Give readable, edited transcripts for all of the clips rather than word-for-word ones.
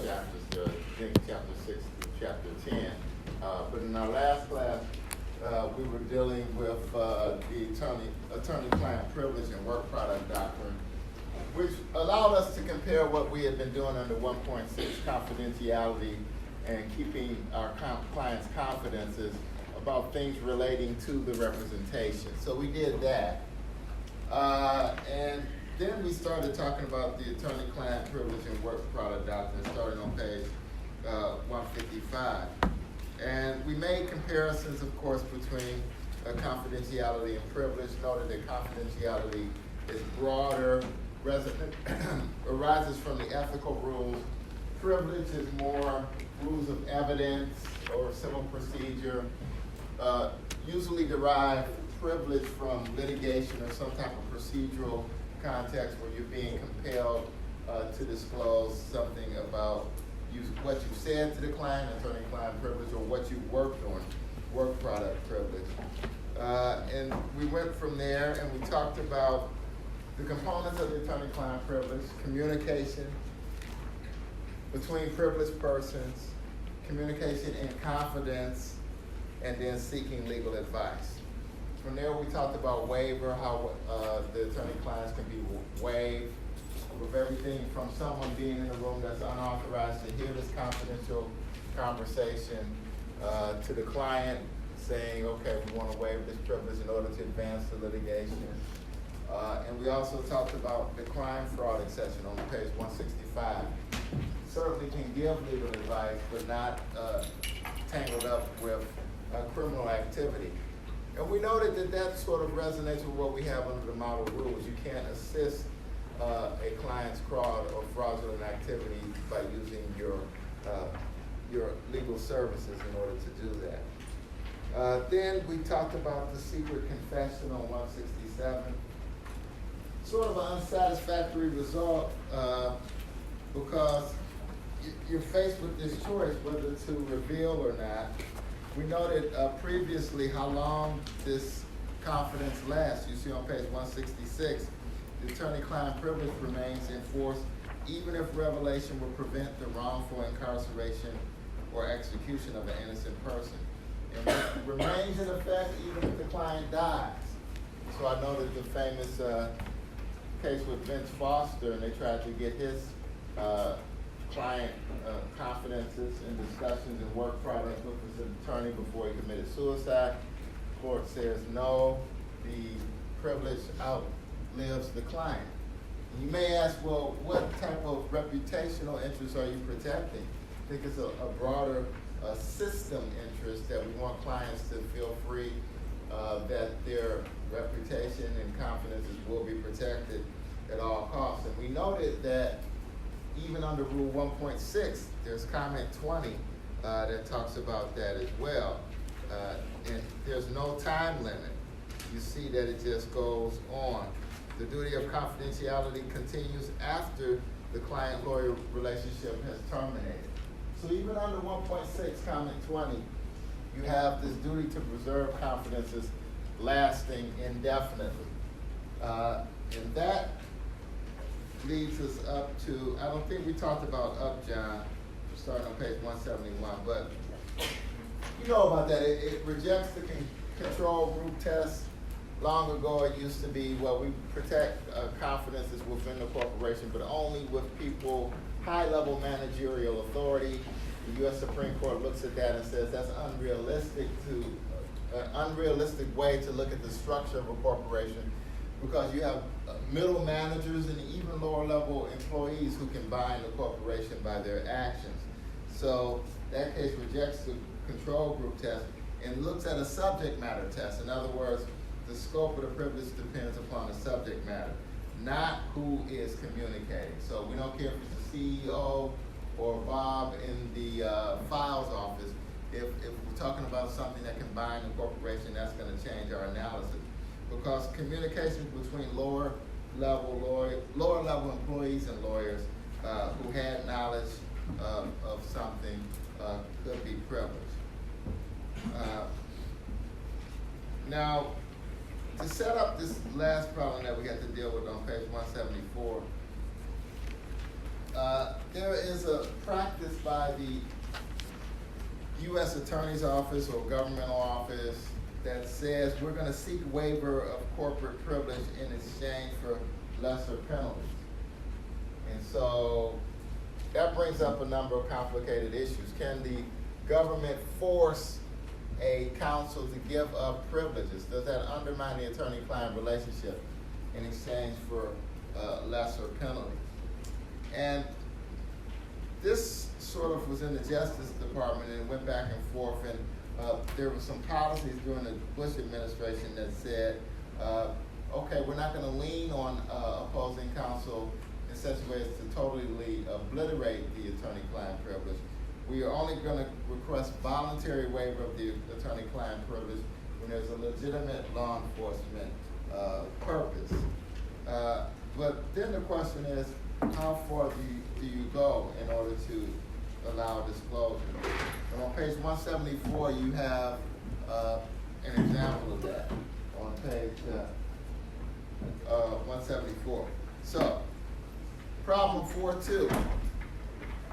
chapters, I think chapter 6 through chapter 10. But in our last class, we were dealing with the attorney-client privilege and work product doctrine, which allowed us to compare what we had been doing under 1.6 confidentiality and keeping our clients' confidences about things relating to the representation. So we did that. And then we started talking about the attorney-client privilege and work product doctrine, starting on page 155. And we made comparisons, of course, between confidentiality and privilege. Noted that confidentiality is broader, arises from the ethical rules. Privilege is more rules of evidence or civil procedure, usually derive privilege from litigation or some type of procedural context where you're being compelled to disclose something about what you said to the client, attorney-client privilege, or what you worked on, work product privilege. And we went from there and we talked about the components of the attorney-client privilege: communication between privileged persons, communication in confidence, and then seeking legal advice. From there, we talked about waiver, how the attorney-clients can be waived, with everything from someone being in a room that's unauthorized to hear this confidential conversation to the client saying, okay, we want to waive this privilege in order to advance the litigation. And we also talked about the crime fraud exception on page 165. Certainly can give legal advice, but not tangled up with criminal activity. And we noted that that sort of resonates with what we have under the model rules. You can't assist a client's fraud or fraudulent activity by using your legal services in order to do that. Then we talked about the secret confession on 167. Sort of an unsatisfactory result because you're faced with this choice whether to reveal or not. We noted previously how long this confidence lasts. You see on page 166, the attorney-client privilege remains in force even if revelation will prevent the wrongful incarceration or execution of an innocent person. And it remains in effect even if the client dies. So I noted the famous case with Vince Foster, and they tried to get his client confidences and discussions and work products with his attorney before he committed suicide. The court says no, the privilege outlives the client. And you may ask, well, what type of reputational interests are you protecting? I think it's a broader system interest that we want clients to feel free that their reputation and confidences will be protected at all costs. And we noted that even under Rule 1.6, there's comment 20 that talks about that as well. And there's no time limit. You see that it just goes on. The duty of confidentiality continues after the client-lawyer relationship has terminated. So even under 1.6, comment 20, you have this duty to preserve confidences lasting indefinitely. And that leads us up to, I don't think we talked about Upjohn, starting on page 171, but you know about that. It rejects the control group test. Long ago, it used to be, well, we protect confidences within the corporation, but only with people, high-level managerial authority. The U.S. Supreme Court looks at that and says that's an unrealistic way to look at the structure of a corporation, because you have middle managers and even lower level employees who can bind the corporation by their actions. So that case rejects the control group test and looks at a subject matter test. In other words, the scope of the privilege depends upon the subject matter, not who is communicating. So we don't care if it's the CEO or Bob in the files office. If we're talking about something that can bind the corporation, that's going to change our analysis. Because communications between lower level employees and lawyers who had knowledge of something could be privileged. Now, to set up this last problem that we had to deal with on page 174, there is a practice by the U.S. Attorney's Office or governmental office that says we're going to seek waiver of corporate privilege in exchange for lesser penalties. And so that brings up a number of complicated issues. Can the government force a counsel to give up privileges? Does that undermine the attorney-client relationship in exchange for lesser penalties? And this sort of was in the Justice Department and went back and forth, and there were some policies during the Bush administration that said, okay, we're not going to lean on opposing counsel in such a way as to totally obliterate the attorney-client privilege. We are only going to request voluntary waiver of the attorney-client privilege when there's a legitimate law enforcement purpose. But then the question is, how far do you go in order to allow disclosure? And on page 174, you have an example of that on page 174. So, problem 4.2,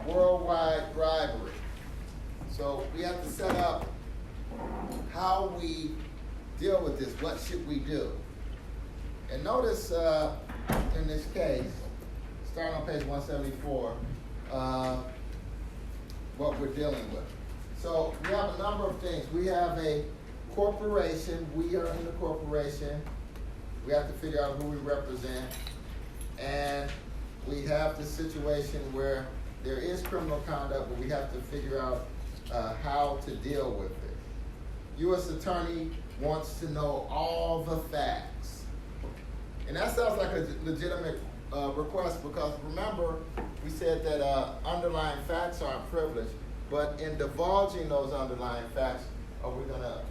worldwide bribery. So we have to set up how we deal with this. What should we do? And notice in this case, starting on page 174, what we're dealing with. So we have a number of things. We have a corporation. We are in the corporation. We have to figure out who we represent. And we have the situation where there is criminal conduct, but we have to figure out how to deal with it. U.S. Attorney wants to know all the facts. And that sounds like a legitimate request, because remember, we said that underlying facts aren't privileged, but in divulging those underlying facts, are we going to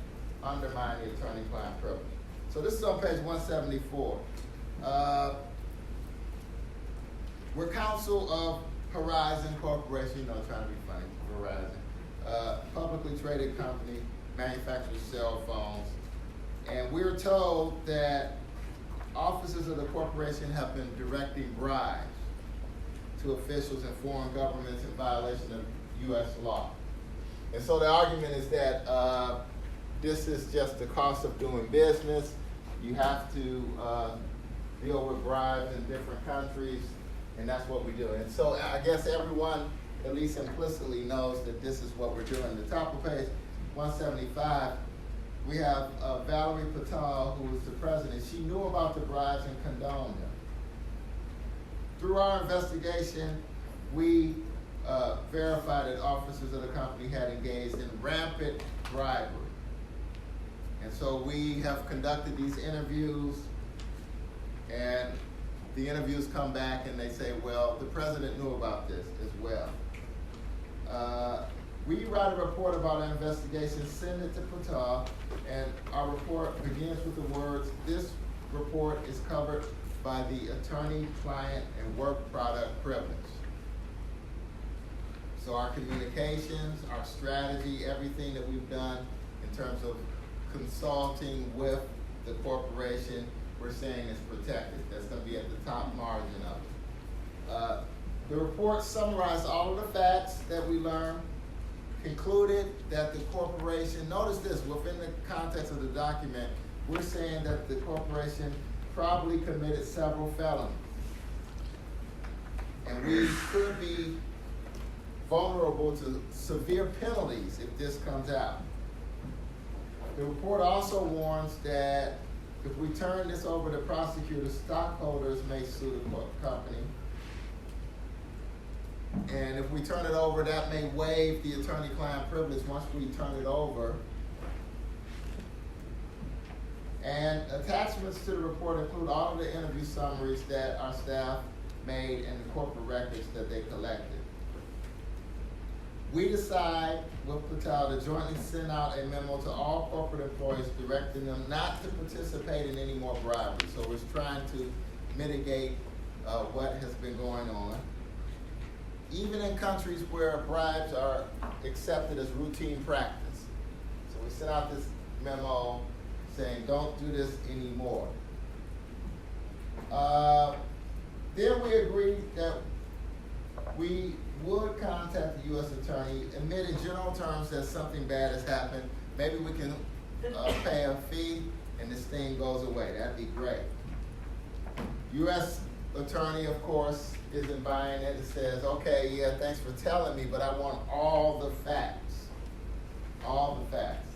undermine the attorney-client privilege? So this is on page 174. We're counsel of Horizon Corporation, you know, trying to be funny, Verizon, publicly traded company, manufactures cell phones, and we're told that officers of the corporation have been directing bribes to officials in foreign governments in violation of U.S. law. And so the argument is that this is just the cost of doing business. You have to deal with bribes in different countries, and that's what we do. And so I guess everyone, at least implicitly, knows that this is what we're doing. At the top of page 175, we have Valerie Patel, who was the president. She knew about the bribes and condoned them. Through our investigation, we verified that officers of the company had engaged in rampant bribery. And so we have conducted these interviews, and the interviews come back and they say, well, the president knew about this as well. We write a report about our investigation, send it to Patel, and our report begins with the words, this report is covered by the attorney, client, and work product privilege. So our communications, our strategy, everything that we've done in terms of consulting with the corporation, we're saying is protected. That's going to be at the top margin of it. The report summarized all of the facts that we learned, concluded that the corporation, notice this, within the context of the document, we're saying that the corporation probably committed several felonies. And we could be vulnerable to severe penalties if this comes out. The report also warns that if we turn this over to prosecutors, stockholders may sue the company. And if we turn it over, that may waive the attorney-client privilege once we turn it over. And attachments to the report include all of the interview summaries that our staff made and the corporate records that they collected. We decide with Patel to jointly send out a memo to all corporate employees directing them not to participate in any more bribery. So we're trying to mitigate what has been going on. Even in countries where bribes are accepted as routine practice. So we sent out this memo saying, don't do this anymore. Then we agreed that we would contact the U.S. Attorney, admit in general terms that something bad has happened. Maybe we can pay a fee and this thing goes away. That'd be great. U.S. Attorney, of course, isn't buying it and says, okay, yeah, thanks for telling me, but I want all the facts. All the facts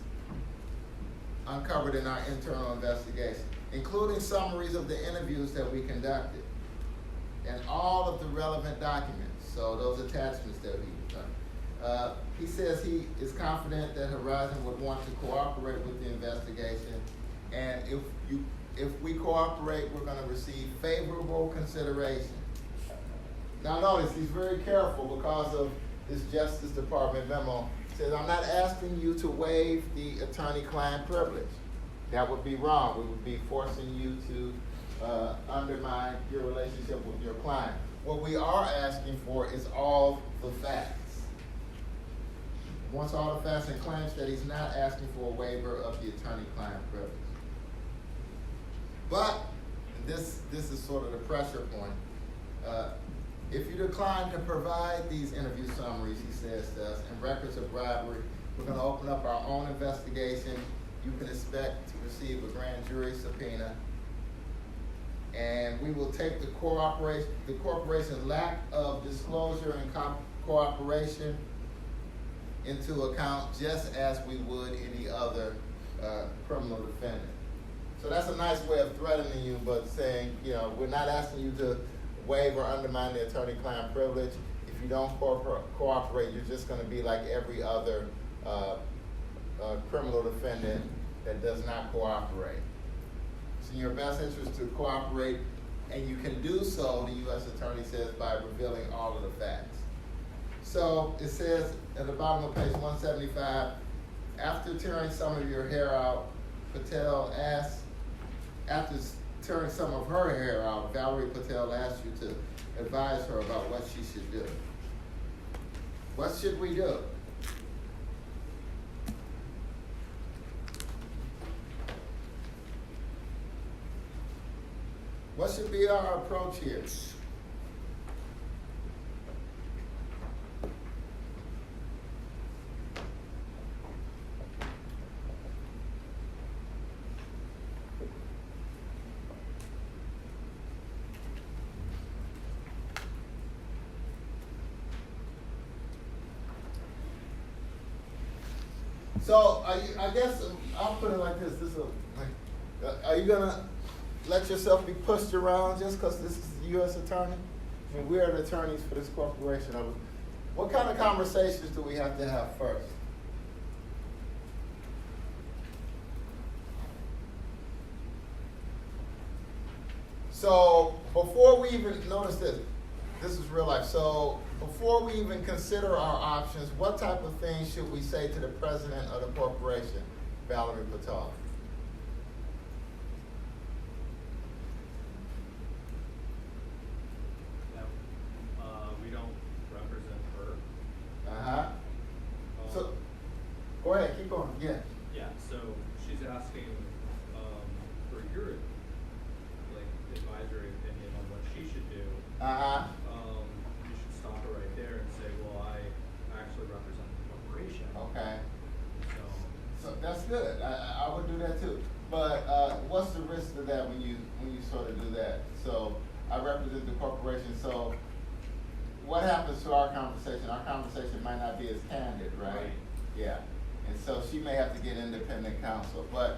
uncovered in our internal investigation, including summaries of the interviews that we conducted and all of the relevant documents, so those attachments that we've done. He says he is confident that Horizon would want to cooperate with the investigation, and if we cooperate, we're going to receive favorable consideration. Now notice, he's very careful because of this Justice Department memo. He says, I'm not asking you to waive the attorney-client privilege. That would be wrong. We would be forcing you to undermine your relationship with your client. What we are asking for is all the facts. Wants all the facts and claims that he's not asking for a waiver of the attorney-client privilege. But, this is sort of the pressure point. If you decline to provide these interview summaries, he says to us, and records of bribery, we're going to open up our own investigation. You can expect to receive a grand jury subpoena. And we will take the corporation's lack of disclosure and cooperation into account just as we would any other criminal defendant. So that's a nice way of threatening you, but saying, you know, we're not asking you to waive or undermine the attorney-client privilege. If you don't cooperate, you're just going to be like every other criminal defendant that does not cooperate. It's in your best interest to cooperate, and you can do so, the U.S. Attorney says, by revealing all of the facts. So it says at the bottom of page 175, after tearing some of your hair out, Patel asked, after tearing some of her hair out, Valerie Patel asked you to advise her about what she should do. What should we do? What should be our approach here? So, I guess I'll put it like this. Are you gonna let yourself be pushed around just because this is the U.S. Attorney? I mean, we are the attorneys for this corporation. What kind of conversations do we have to have first? So, before we even notice this is real life. So, before we even consider our options, what type of things should we say to the president of the corporation, Valerie Patel? We don't represent her. So, go ahead, keep going. Yeah. Yeah. So she's asking for your advisory opinion on what she should do. You should stop her right there and say, well, I actually represent the corporation. Okay. So that's good. I would do that too. But what's the risk of that when you sort of do that? So I represent the corporation. So what happens to our conversation? Our conversation might not be as candid, right? Yeah. And so she may have to get independent counsel. But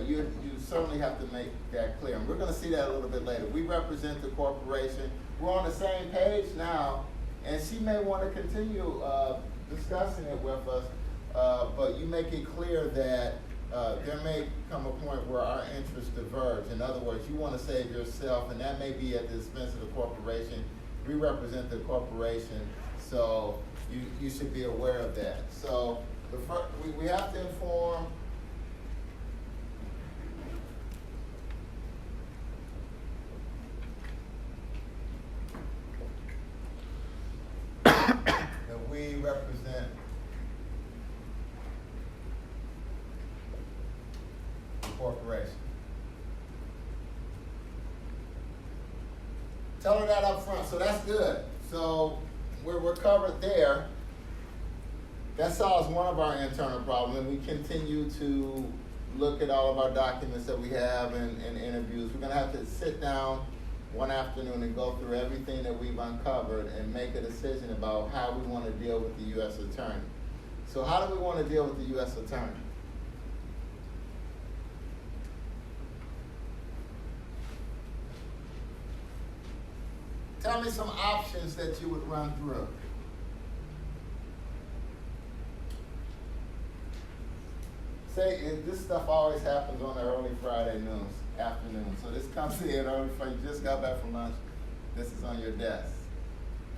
you certainly have to make that clear. And we're going to see that a little bit later. We represent the corporation. We're on the same page now, and she may want to continue discussing it with us, but you make it clear that there may come a point where our interests diverge. In other words, you want to save yourself, and that may be at the expense of the corporation. We represent the corporation, so you should be aware of that. So we have to inform that we represent the corporation. Tell her that up front. So that's good. So we're covered there. That solves one of our internal problems, and we continue to look at all of our documents that we have and interviews. We're gonna have to sit down one afternoon and go through everything that we've uncovered and make a decision about how we want to deal with the U.S. Attorney. So how do we want to deal with the U.S. Attorney? Tell me some options that you would run through. Say, this stuff always happens on the early Friday afternoon. So this comes in early Friday, you just got back from lunch, this is on your desk.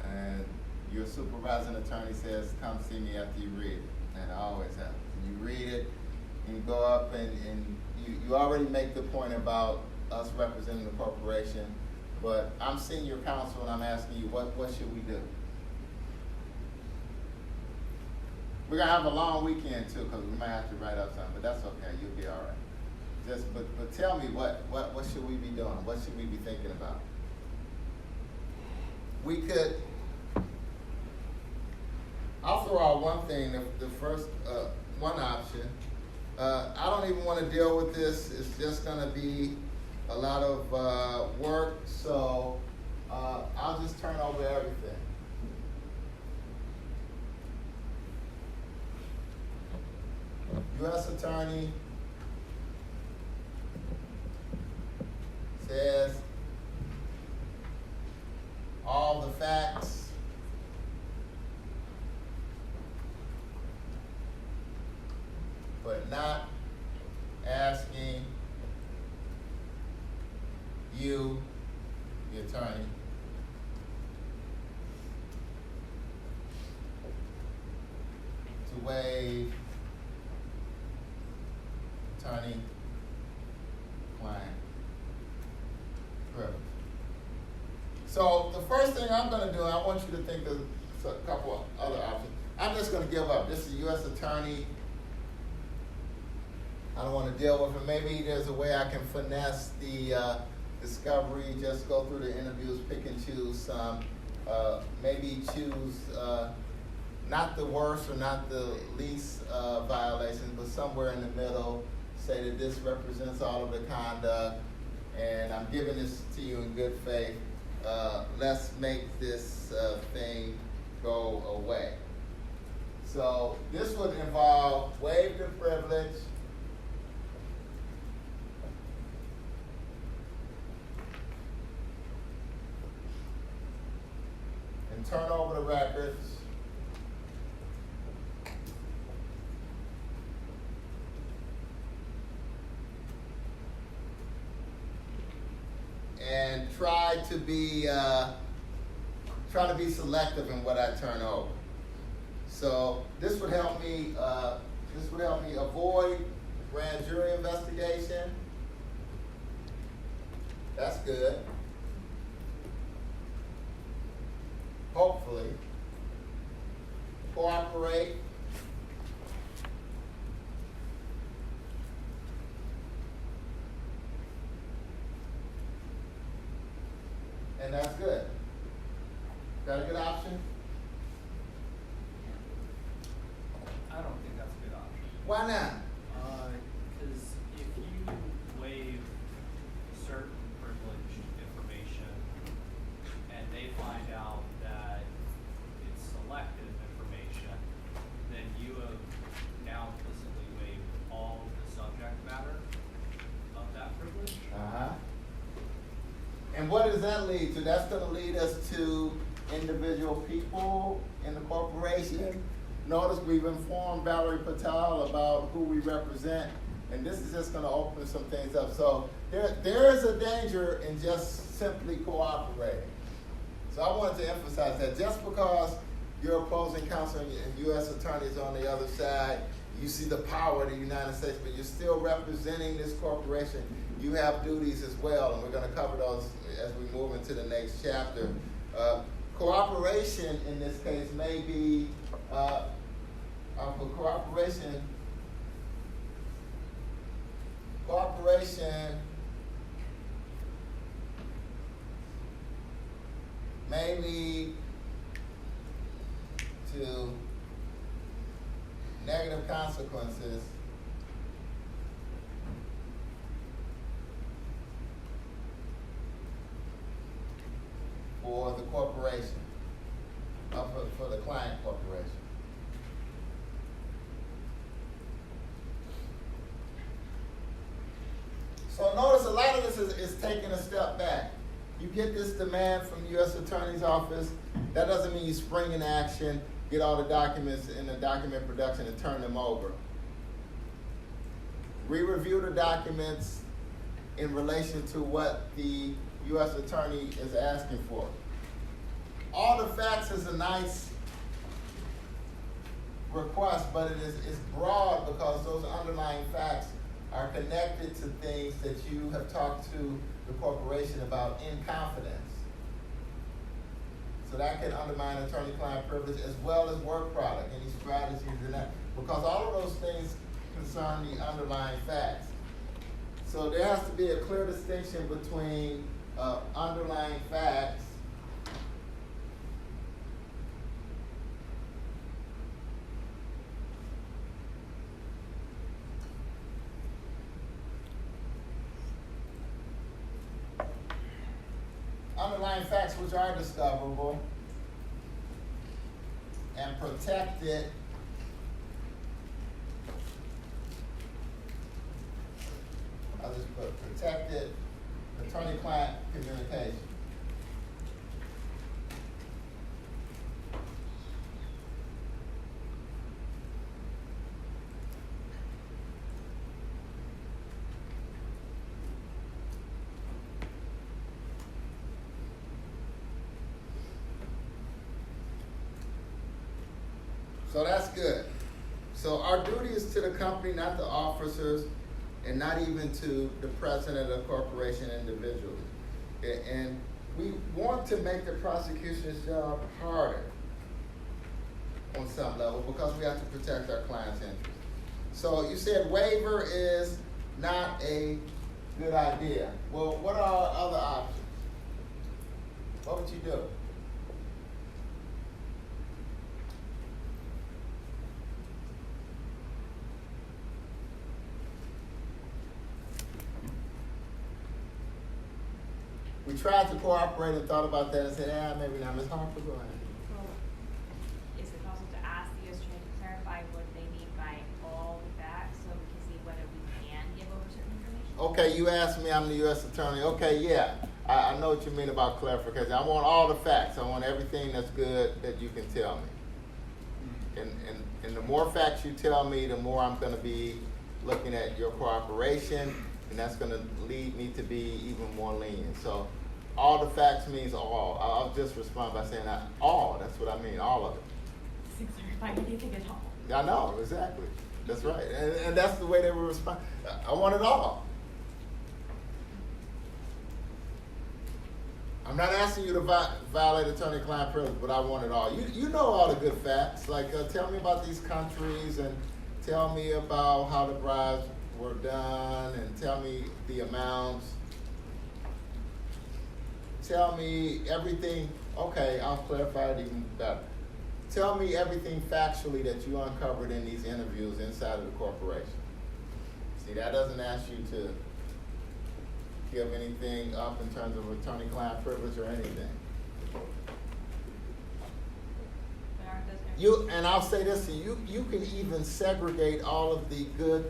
And your supervising attorney says, come see me after you read it. And it always happens. And you read it, and you go up and you already make the point about us representing the corporation, but I'm senior counsel and I'm asking you, what should we do? We're gonna have a long weekend too, because we might have to write up something, but that's okay, you'll be all right. But tell me, what should we be doing? What should we be thinking about? I'll throw out one thing, the first, one option. I don't even want to deal with this. It's just going to be a lot of work, so I'll just turn over everything. U.S. Attorney says all the facts but not asking you, the attorney, to waive attorney-client privilege. So the first thing I'm going to do, I want you to think of a couple of other options. I'm just going to give up. This is a U.S. attorney. I don't want to deal with it. Maybe there's a way I can finesse the discovery, just go through the interviews, pick and choose some. Maybe choose not the worst or not the least violation, but somewhere in the middle. Say that this represents all of the conduct, and I'm giving this to you in good faith. Let's make this thing go away. So this would involve waive the privilege, and turn over the records, and try to be selective in what I turn over. So this would help me. This would help me avoid grand jury investigation. That's good. Hopefully, cooperate. And that's good. That a good option? I don't think that's a good option. Why not? Because if you waive certain privileged information and they find out that it's selective information, then you have now implicitly waived all of the subject matter of that privilege. And what does that lead to? That's going to lead us to individual people in the corporation. Notice we've informed Valerie Patel about who we represent, and this is just going to open some things up. So there is a danger in just simply cooperating. So I wanted to emphasize that just because your opposing counsel and U.S. attorneys on the other side, you see the power of the United States, but you're still representing this corporation. You have duties as well, and we're going to cover those as we move into the next chapter. Cooperation in this case may be, cooperation may lead to negative consequences for the corporation, for the client corporation. So notice a lot of this is taking a step back. You get this demand from the U.S. Attorney's Office. That doesn't mean you spring in action, get all the documents in the document production and turn them over. Re-review the documents in relation to what the U.S. Attorney is asking for. All the facts is a nice request, but it's broad because those underlying facts are connected to things that you have talked to the corporation about in confidence. So that can undermine attorney-client privilege as well as work product, any strategies in that, because all of those things concern the underlying facts. So there has to be a clear distinction between underlying facts which are discoverable and protected I'll just put protected attorney-client communication. So that's good. So our duty is to the company, not the officers, and not even to the president of the corporation individually. And we want to make the prosecution's job harder on some level because we have to protect our client's interests. So you said waiver is not a good idea. Well, what are our other options? What would you do? We tried to cooperate and thought about that and said, maybe not. Ms. Harper, go ahead. Well, is it possible to ask the U.S. Attorney to clarify what they mean by all the facts so we can see whether we can give over certain information? Okay, you asked me, I'm the U.S. Attorney. Okay, yeah, I know what you mean about clarification. I want all the facts. I want everything that's good that you can tell me. And the more facts you tell me, the more I'm going to be looking at your cooperation, and that's going to lead me to be even more lenient. So all the facts means all. I'll just respond by saying all. That's what I mean, all of it. To clarify anything at all. I know, exactly. That's right. And that's the way they will respond. I want it all. I'm not asking you to violate attorney-client privilege, but I want it all. You know all the good facts. Like, tell me about these countries and tell me about how the bribes were done and tell me the amounts. Tell me everything. Okay, I'll clarify it even better. Tell me everything factually that you uncovered in these interviews inside of the corporation. See, that doesn't ask you to give anything up in terms of attorney-client privilege or anything. And I'll say this to you, you can even segregate all of the good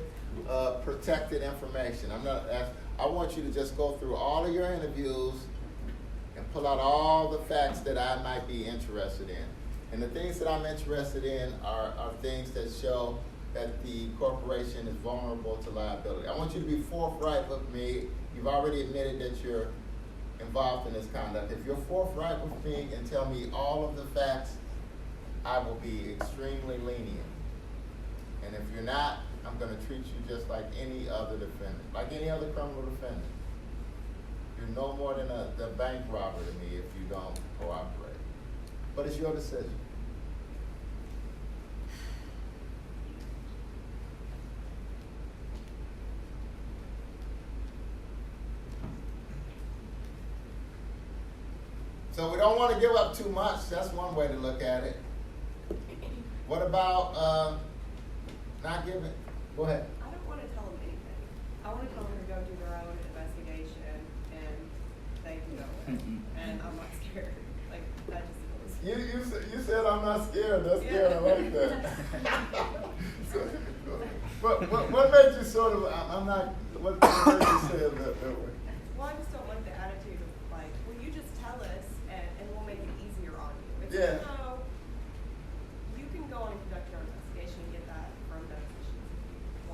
protected information. I want you to just go through all of your interviews and pull out all the facts that I might be interested in. And the things that I'm interested in are things that show that the corporation is vulnerable to liability. I want you to be forthright with me. You've already admitted that you're involved in this conduct. If you're forthright with me and tell me all of the facts, I will be extremely lenient. And if you're not, I'm going to treat you just like any other defendant, like any other criminal defendant. You're no more than the bank robber to me if you don't cooperate. But it's your decision. So we don't want to give up too much. That's one way to look at it. What about, not giving, go ahead. I don't wanna tell them anything. I wanna tell them to go do their own investigation and they can go with it. And I'm not scared, like, that just goes. You said I'm not scared. That's scared. I like that. So, what made you sort of? I'm not. What made you say that way? Well, I just don't like the attitude of like, well, you just tell us and we'll make it easier on you. It's Yeah. like, no, you can go on and conduct your investigation and get that from those issues.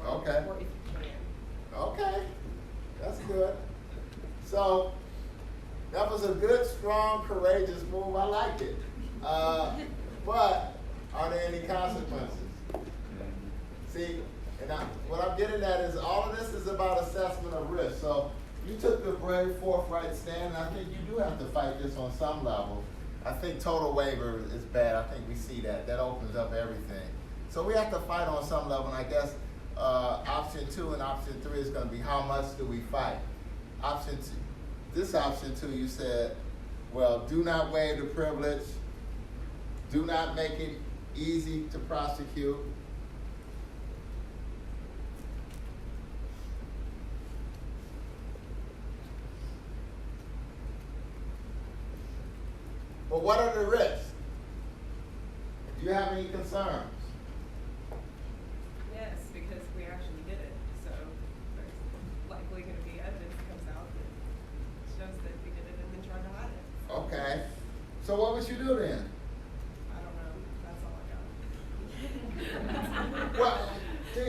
Okay. Or if you can. Okay, that's good. So that was a good, strong, courageous move. I like it. But are there any consequences? See, and what I'm getting at is all of this is about assessment of risk. So you took the brave, forthright stand, and I think you do have to fight this on some level. I think total waiver is bad. I think we see that. That opens up everything. So we have to fight on some level, and I guess option 2 and option 3 is going to be how much do we fight? This option 2, you said, well, do not waive the privilege, do not make it easy to prosecute. But what are the risks? Do you have any concerns? Yes, because we actually did it. So there's likely going to be evidence that comes out that shows that we did it and then tried to hide it. Okay. So what would you do then? I don't know. That's all I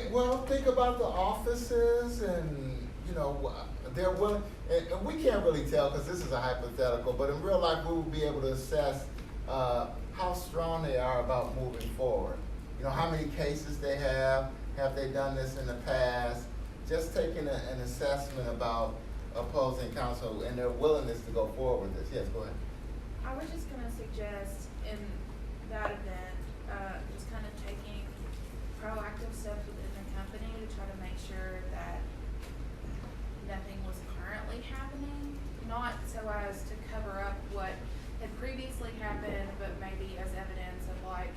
got. Well, think about the offices and, you know, they're willing, and we can't really tell because this is a hypothetical, but in real life we will be able to assess how strong they are about moving forward. You know, how many cases they have they done this in the past, just taking an assessment about opposing counsel and their willingness to go forward with this. Yes, go ahead. I was just going to suggest in that event, just kind of taking proactive steps within the company to try to make sure that nothing was currently happening, not so as to cover up what had previously happened, but maybe as evidence of like,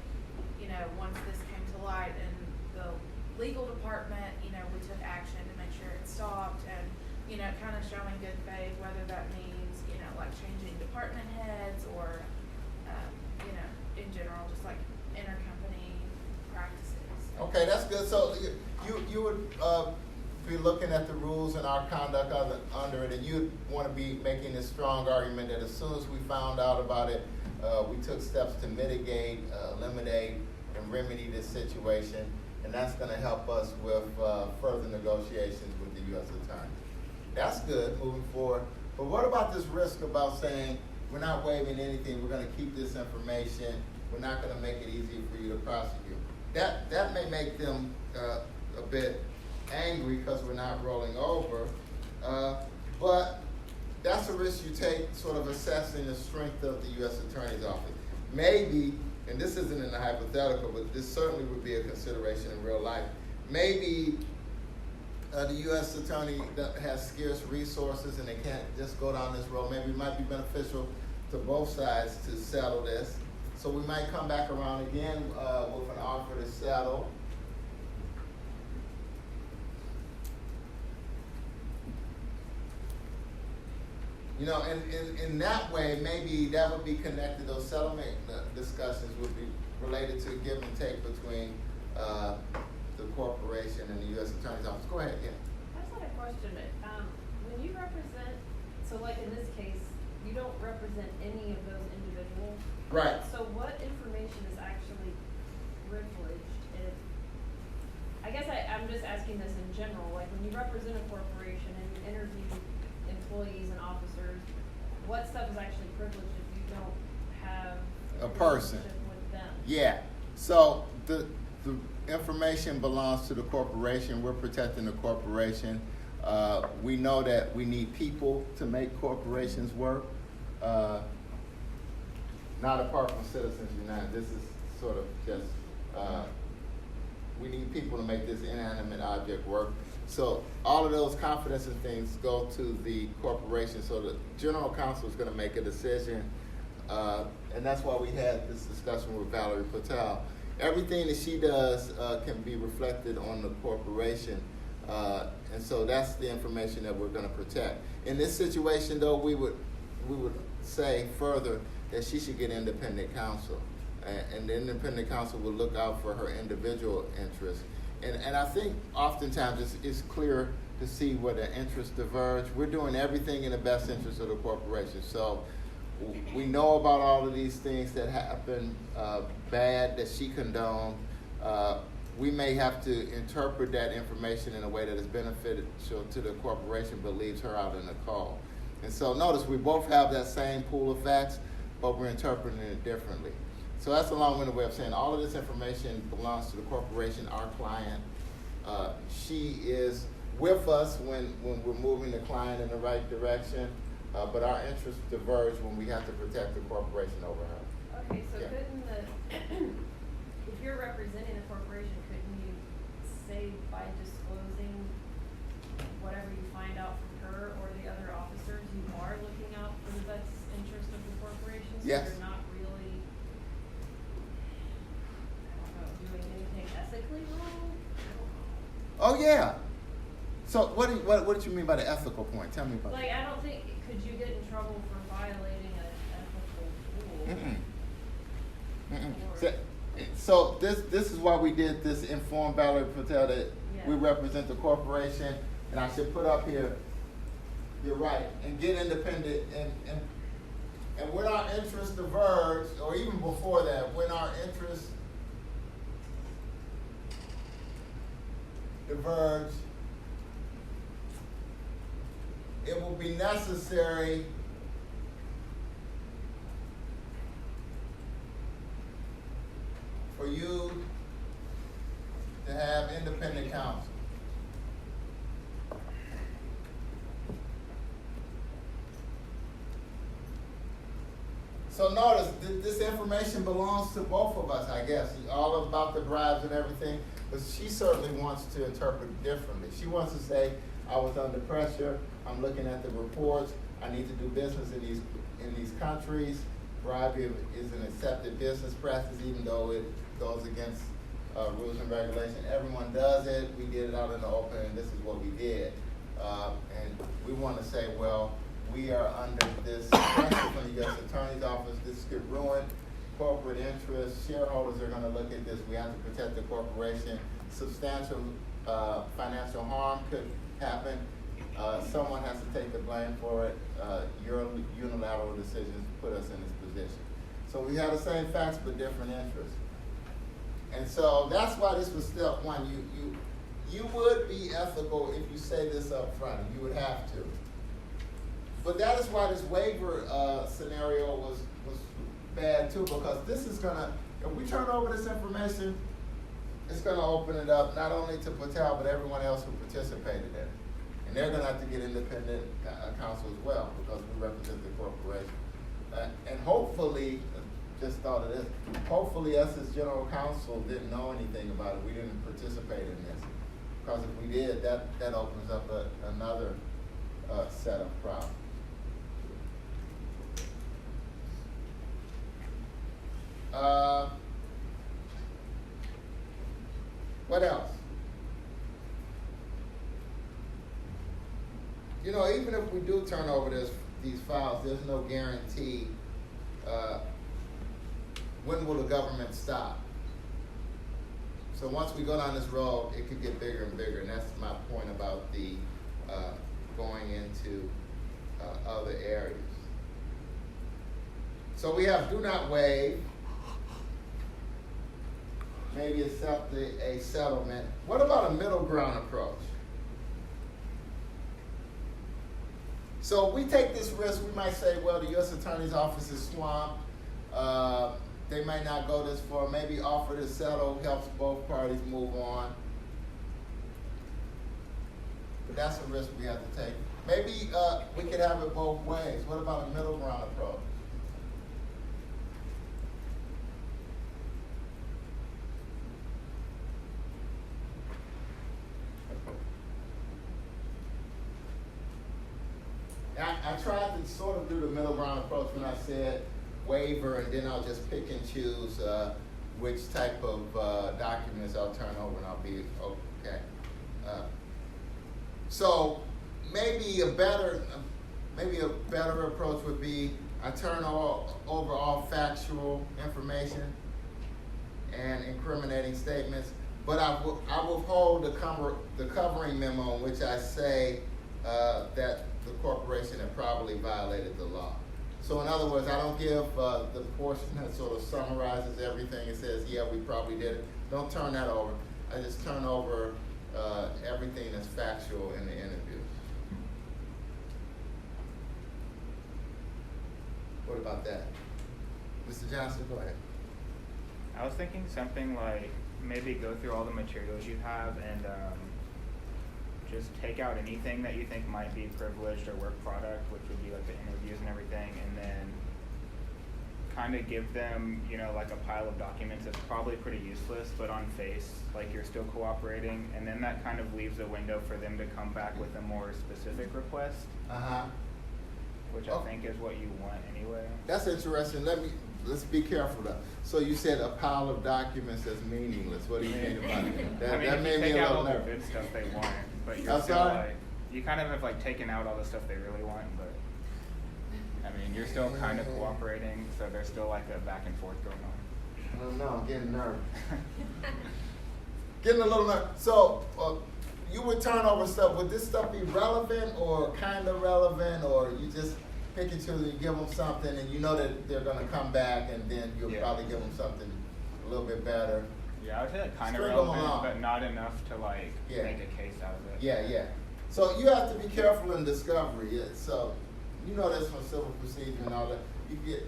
you know, once this came to light in the legal department, you know, we took action to make sure it stopped and, you know, kind of showing good faith, whether that means, you know, like changing department heads or, you know, in general, just like intercompany practices. Okay, that's good. So you would be looking at the rules and our conduct under it, and you'd want to be making a strong argument that as soon as we found out about it, we took steps to mitigate, eliminate, and remedy this situation, and that's going to help us with further negotiations with the U.S. Attorney. That's good moving forward. But what about this risk about saying we're not waiving anything, we're going to keep this information, we're not going to make it easier for you to prosecute? That may make them a bit angry because we're not rolling over, but that's a risk you take, sort of assessing the strength of the U.S. Attorney's Office. Maybe, and this isn't in the hypothetical, but this certainly would be a consideration in real life, maybe the U.S. Attorney has scarce resources and they can't just go down this road. Maybe it might be beneficial to both sides to settle this. So we might come back around again with an offer to settle. You know, and in that way, maybe that would be connected, those settlement discussions would be related to give and take between the corporation and the U.S. Attorney's Office. Go ahead, yeah. I just had a question. When you represent, so like in this case, you don't represent any of those individuals. Right. So what information is actually privileged? I guess I'm just asking this in general. Like when you represent a corporation and you interview employees and officers, what stuff is actually privileged if you don't have A person. relationship with them? Yeah. So the information belongs to the corporation. We're protecting the corporation. We know that we need people to make corporations work. Not apart from Citizens United. This is sort of just, we need people to make this inanimate object work. So all of those confidence and things go to the corporation. So the general counsel is going to make a decision. And that's why we had this discussion with Valerie Patel. everything that she does can be reflected on the corporation. And so that's the information that we're going to protect. In this situation, though, we would say further that she should get independent counsel. And the independent counsel will look out for her individual interests. And I think oftentimes it's clear to see where the interests diverge. We're doing everything in the best interest of the corporation. So we know about all of these things that happen bad that she condoned. We may have to interpret that information in a way that is beneficial to the corporation but leaves her out in the cold. And so notice we both have that same pool of facts, but we're interpreting it differently. So that's a long-winded way of saying all of this information belongs to the corporation, our client. She is with us when we're moving the client in the right direction, but our interests diverge when we have to protect the corporation over her. Okay, so Yeah. couldn't if you're representing the corporation, couldn't you say by disclosing whatever you find out from her or the other officers, you are looking out for the best interest of the corporation? So Yes. you're not really, I don't know, doing anything ethically wrong? I don't know. Oh yeah. So what did you mean by the ethical point? Tell me about Like, I don't think, could you get in trouble for violating an ethical rule? Mm-mm. Mm-mm. Or- So this is why we did this inform Valerie Patel that we Yeah. represent the corporation, and I should put up here, you're right, and get independent, and when our interests diverge, or even before that, when our interests diverge, it will be necessary for you to have independent counsel. So notice, this information belongs to both of us, I guess, all about the bribes and everything, but she certainly wants to interpret it differently. She wants to say, I was under pressure, I'm looking at the reports, I need to do business in these countries. Bribery is an accepted business practice, even though it goes against rules and regulation. Everyone does it. We did it out in the open, and this is what we did. And we want to say, well, we are under this pressure from the U.S. Attorney's Office. This could ruin corporate interests. Shareholders are going to look at this. We have to protect the corporation. Substantial financial harm could happen. Someone has to take the blame for it. Your unilateral decisions put us in this position. So we have the same facts but different interests. And so that's why this was step one. You would be ethical if you say this up front. You would have to. But that is why this waiver scenario was bad too, because this is gonna, if we turn over this information, it's gonna open it up not only to Patel but everyone else who participated in it. And they're gonna have to get independent counsel as well, because we represent the corporation. And hopefully, just thought of this, hopefully us as general counsel didn't know anything about it. We didn't participate in this. Because if we did, that opens up another set of problems. What else? You know, even if we do turn over these files, there's no guarantee when will the government stop. So once we go down this road, it could get bigger and bigger, and that's my point about the going into other areas. So we have do not waive, maybe accept a settlement. What about a middle ground approach? So we take this risk, we might say, well, the U.S. Attorney's Office is swamped. They might not go this far. Maybe offer to settle helps both parties move on. But that's a risk we have to take. Maybe we could have it both ways. What about a middle ground approach? I tried to sort of do the middle ground approach when I said waiver, and then I'll just pick and choose which type of documents I'll turn over, and I'll be okay. So maybe a better approach would be I turn over all factual information and incriminating statements, but I will hold the covering memo in which I say that the corporation had probably violated the law. So in other words, I don't give the portion that sort of summarizes everything and says, yeah, we probably did it. Don't turn that over. I just turn over everything that's factual in the interview. What about that? Mr. Johnson, go ahead. I was thinking something like maybe go through all the materials you have and just take out anything that you think might be privileged or work product, which would be like the interviews and everything, and then kind of give them, you know, like a pile of documents that's probably pretty useless, but on face, like you're still cooperating, and then that kind of leaves a window for them to come back with a more specific request, which I think is what you want anyway. That's interesting. Let's be careful though. So you said a pile of documents that's meaningless. What do you mean about it? That made me take a out little all the nervous. good stuff they want, but you're I'm still sorry? like, you kind of have like taken out all the stuff they really want, but I mean, you're still kind of cooperating, so there's still like a back and forth going on. I don't know, I'm getting nervous. Getting a little nervous. So you would turn over stuff. Would this stuff be relevant or kind of relevant, or you just pick and choose and you give them something and you know that they're going to come back and then you'll probably give them something a little bit better? Yeah, I would say like kind of String 'em relevant, along. but not enough to like Yeah. make a case out of it. Yeah. So you have to be careful in discovery. So you know this from civil procedure and all that. You get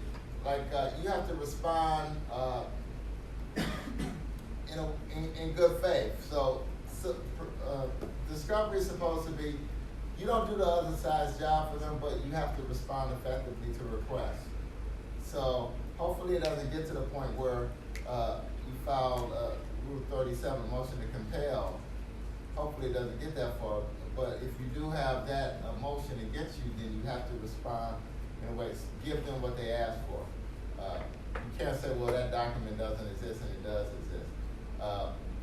you have to respond in good faith. So discovery is supposed to be, you don't do the other side's job for them, but you have to respond effectively to requests. So hopefully it doesn't get to the point where you filed Rule 37 motion to compel. Hopefully it doesn't get that far. But if you do have that motion against you, then you have to respond in a way, give them what they asked for. You can't say, well, that document doesn't exist, and it does exist.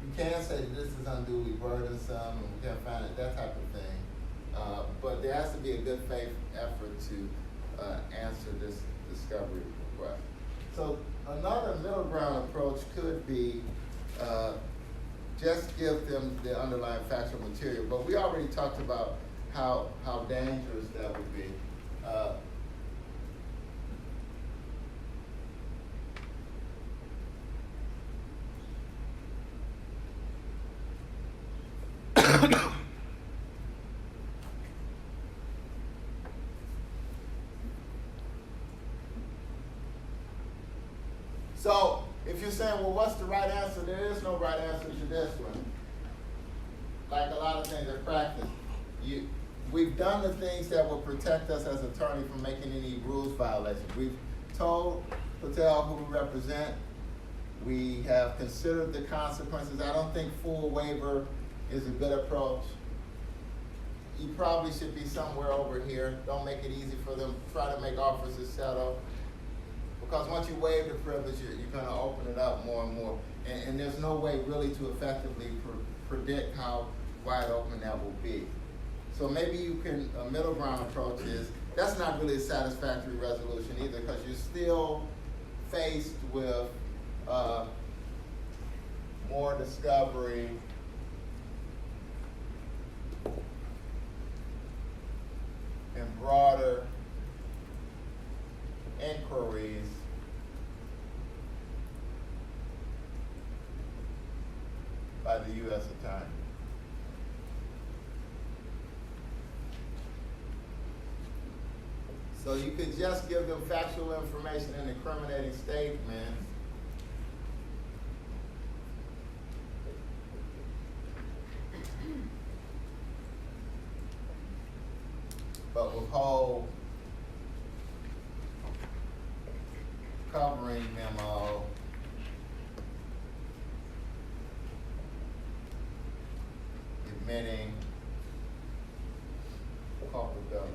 You can say this is unduly burdensome, and we can't find it, that type of thing. But there has to be a good faith effort to answer this discovery request. So another middle ground approach could be just give them the underlying factual material. But we already talked about how dangerous that would be. So if you're saying, well, what's the right answer? There is no right answer to this one. Like a lot of things in practice, we've done the things that will protect us as attorney from making any rules violations. We've told Patel who we represent. We have considered the consequences. I don't think full waiver is a good approach. You probably should be somewhere over here. Don't make it easy for them. Try to make officers settle. Because once you waive the privilege, you're going to open it up more and more. And there's no way really to effectively predict how wide open that will be. So maybe you can, a middle ground approach is, that's not really a satisfactory resolution either, because you're still faced with more discovery, and broader inquiries by the U.S. Attorney. So you could just give them factual information and incriminating statements, but withhold covering memo, admitting culpability.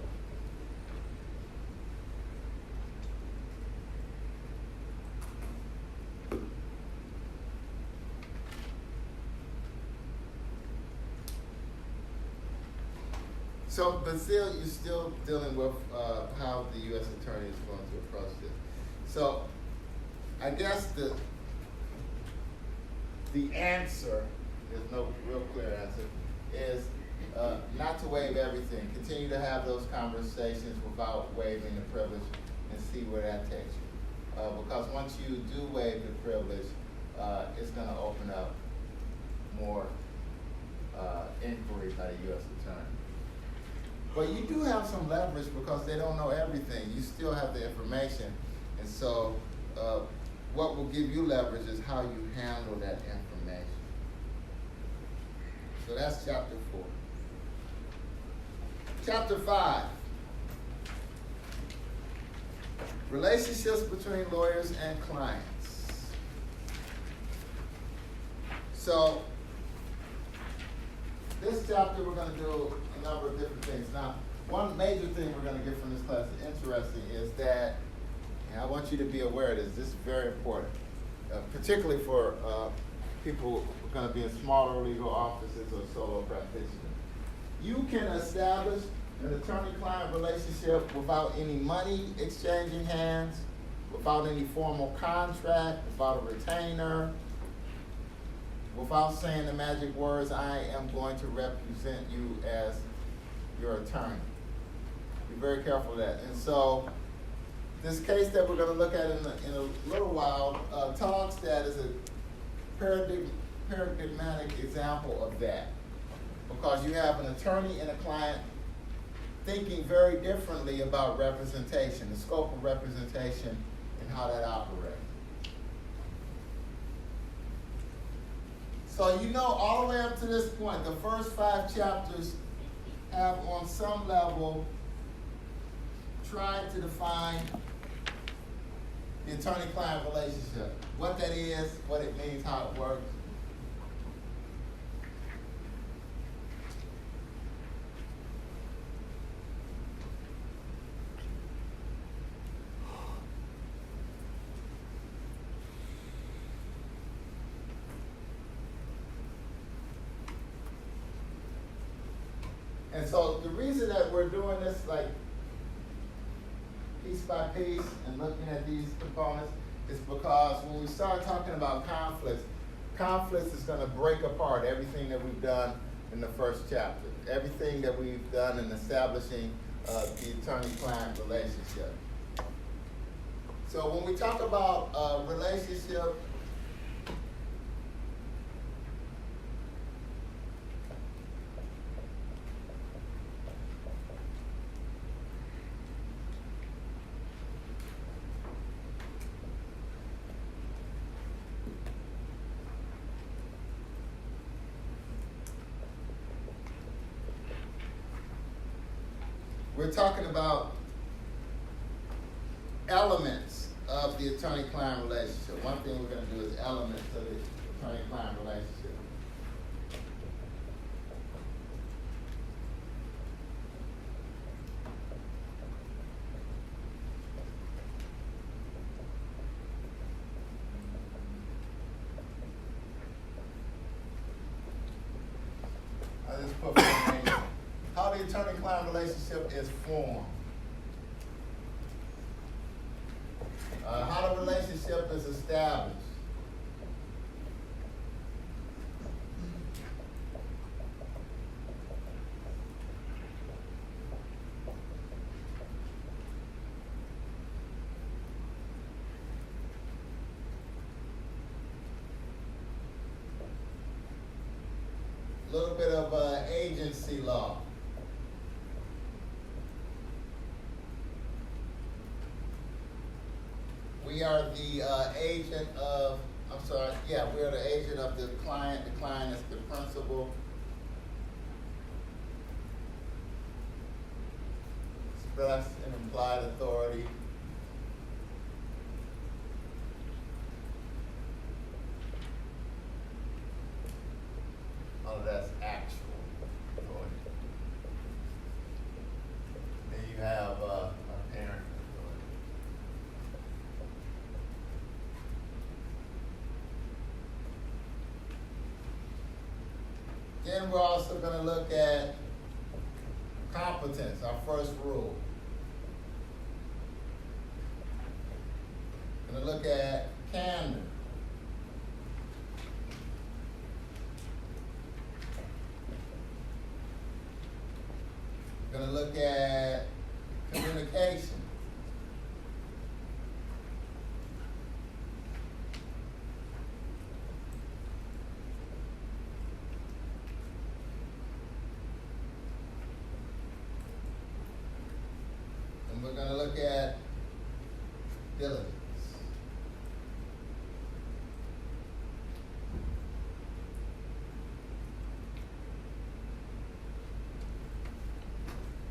So, but still, you're still dealing with how the U.S. Attorney is going to approach this. So, I guess the answer, there's no real clear answer, is not to waive everything. Continue to have those conversations without waiving the privilege and see where that takes you. Because once you do waive the privilege, it's going to open up more inquiry by the U.S. Attorney. But you do have some leverage because they don't know everything. You still have the information. And so what will give you leverage is how you handle that information. So that's chapter 4. Chapter 5. Relationships between lawyers and clients. So this chapter we're going to do a number of different things. Now, one major thing we're going to get from this class that's interesting is that, and I want you to be aware of this, this is very important, particularly for people who are going to be in smaller legal offices or solo practitioners. You can establish an attorney-client relationship without any money exchanging hands, without any formal contract, without a retainer, without saying the magic words, I am going to represent you as your attorney. Be very careful of that. And so this case that we're going to look at in a little while talks that as a paradigmatic example of that. Because you have an attorney and a client thinking very differently about representation, the scope of representation, and how that operates. So you know all the way up to this point, the first 5 chapters have on some level tried to define the attorney-client relationship. What that is, what it means, how it works. And so the reason that we're doing this like piece by piece and looking at these components is because when we start talking about conflicts is going to break apart everything that we've done in the first chapter, everything that we've done in establishing the attorney-client relationship. So when we talk about relationship, we're talking about elements of the attorney-client relationship. One thing we're going to do is elements of the attorney-client relationship. I just put how the attorney-client relationship is formed. How the relationship is established. A little bit of agency law. We are the agent of, we are the agent of the client is the principal. Express and implied authority. All of that's actual authority. Then you have a parent. Then we're also going to look at Competence, our first rule. Gonna look at candor. Gonna look at communication. And we're gonna look at diligence.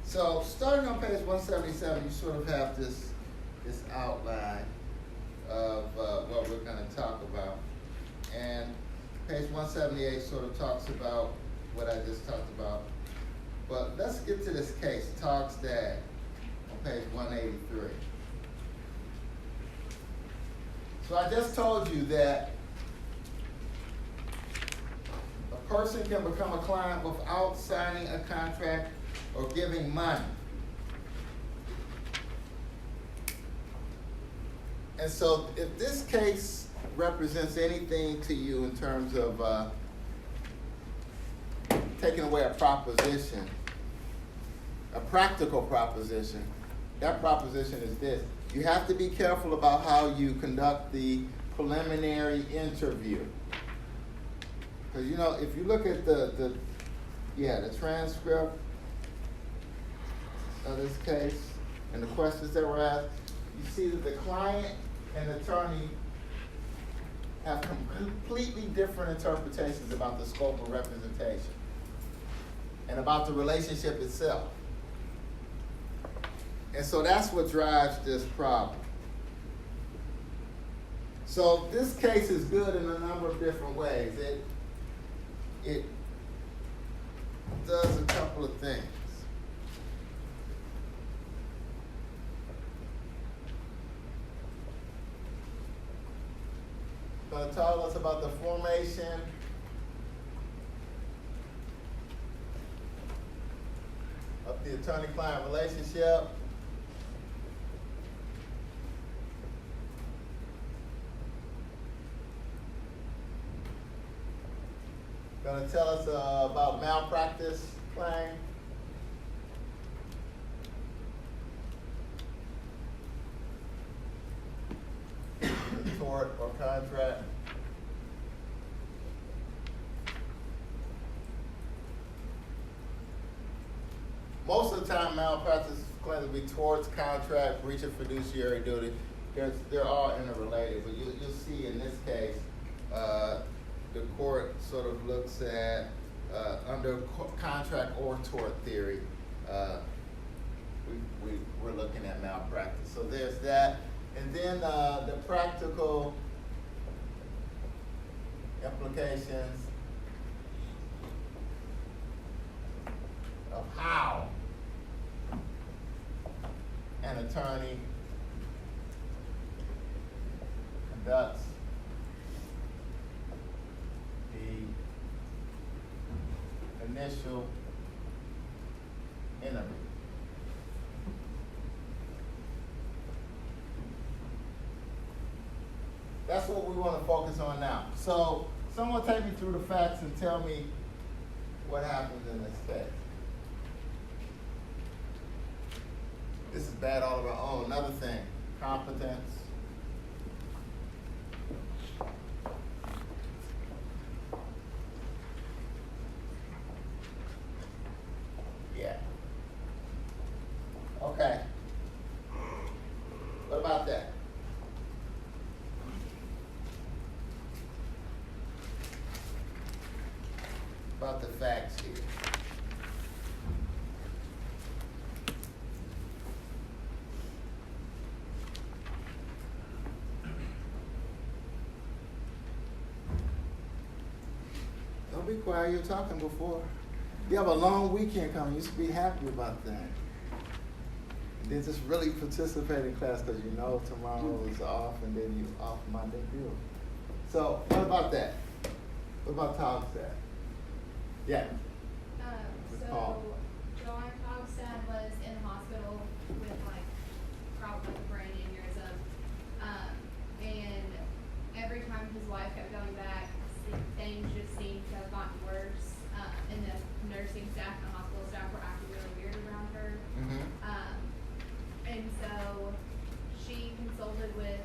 So starting on page 177, you sort of have this outline of what we're going to talk about. And page 178 sort of talks about what I just talked about. But let's get to this case, Togg's dad, on page 183. So I just told you that a person can become a client without signing a contract or giving money. And so if this case represents anything to you in terms of taking away a proposition, a practical proposition, that proposition is this: you have to be careful about how you conduct the preliminary interview. Because you know, if you look at the transcript of this case and the questions that were asked, you see that the client and attorney have completely different interpretations about the scope of representation and about the relationship itself. And so that's what drives this problem. So this case is good in a number of different ways. It does a couple of things. Going to tell us about the formation of the attorney-client relationship. Going to tell us about malpractice claim. Tort or contract. Most of the time, malpractice claims will be towards contract, breach of fiduciary duty. They're all interrelated, but you'll see in this case, the court sort of looks at under contract or tort theory. We're looking at malpractice. So there's that. And then the practical implications of how an attorney conducts the initial interview. That's what we want to focus on now. So someone take me through the facts and tell me what happens in this case. This is bad all of our own. Another thing, competence. Yeah. Okay. What about that? About the facts here. Don't be quiet, you're talking before. You have a long weekend coming, you should be happy about that. And then just really participate in class because you know tomorrow is off and then you off Monday. Beautiful. So what about that? What about Tom's dad? Yeah. So Paul. John Cobb said wife kept going back. Things just seemed to have gotten worse, and the nursing staff and the hospital staff were acting really weird around her. Mm-hmm. And so she consulted with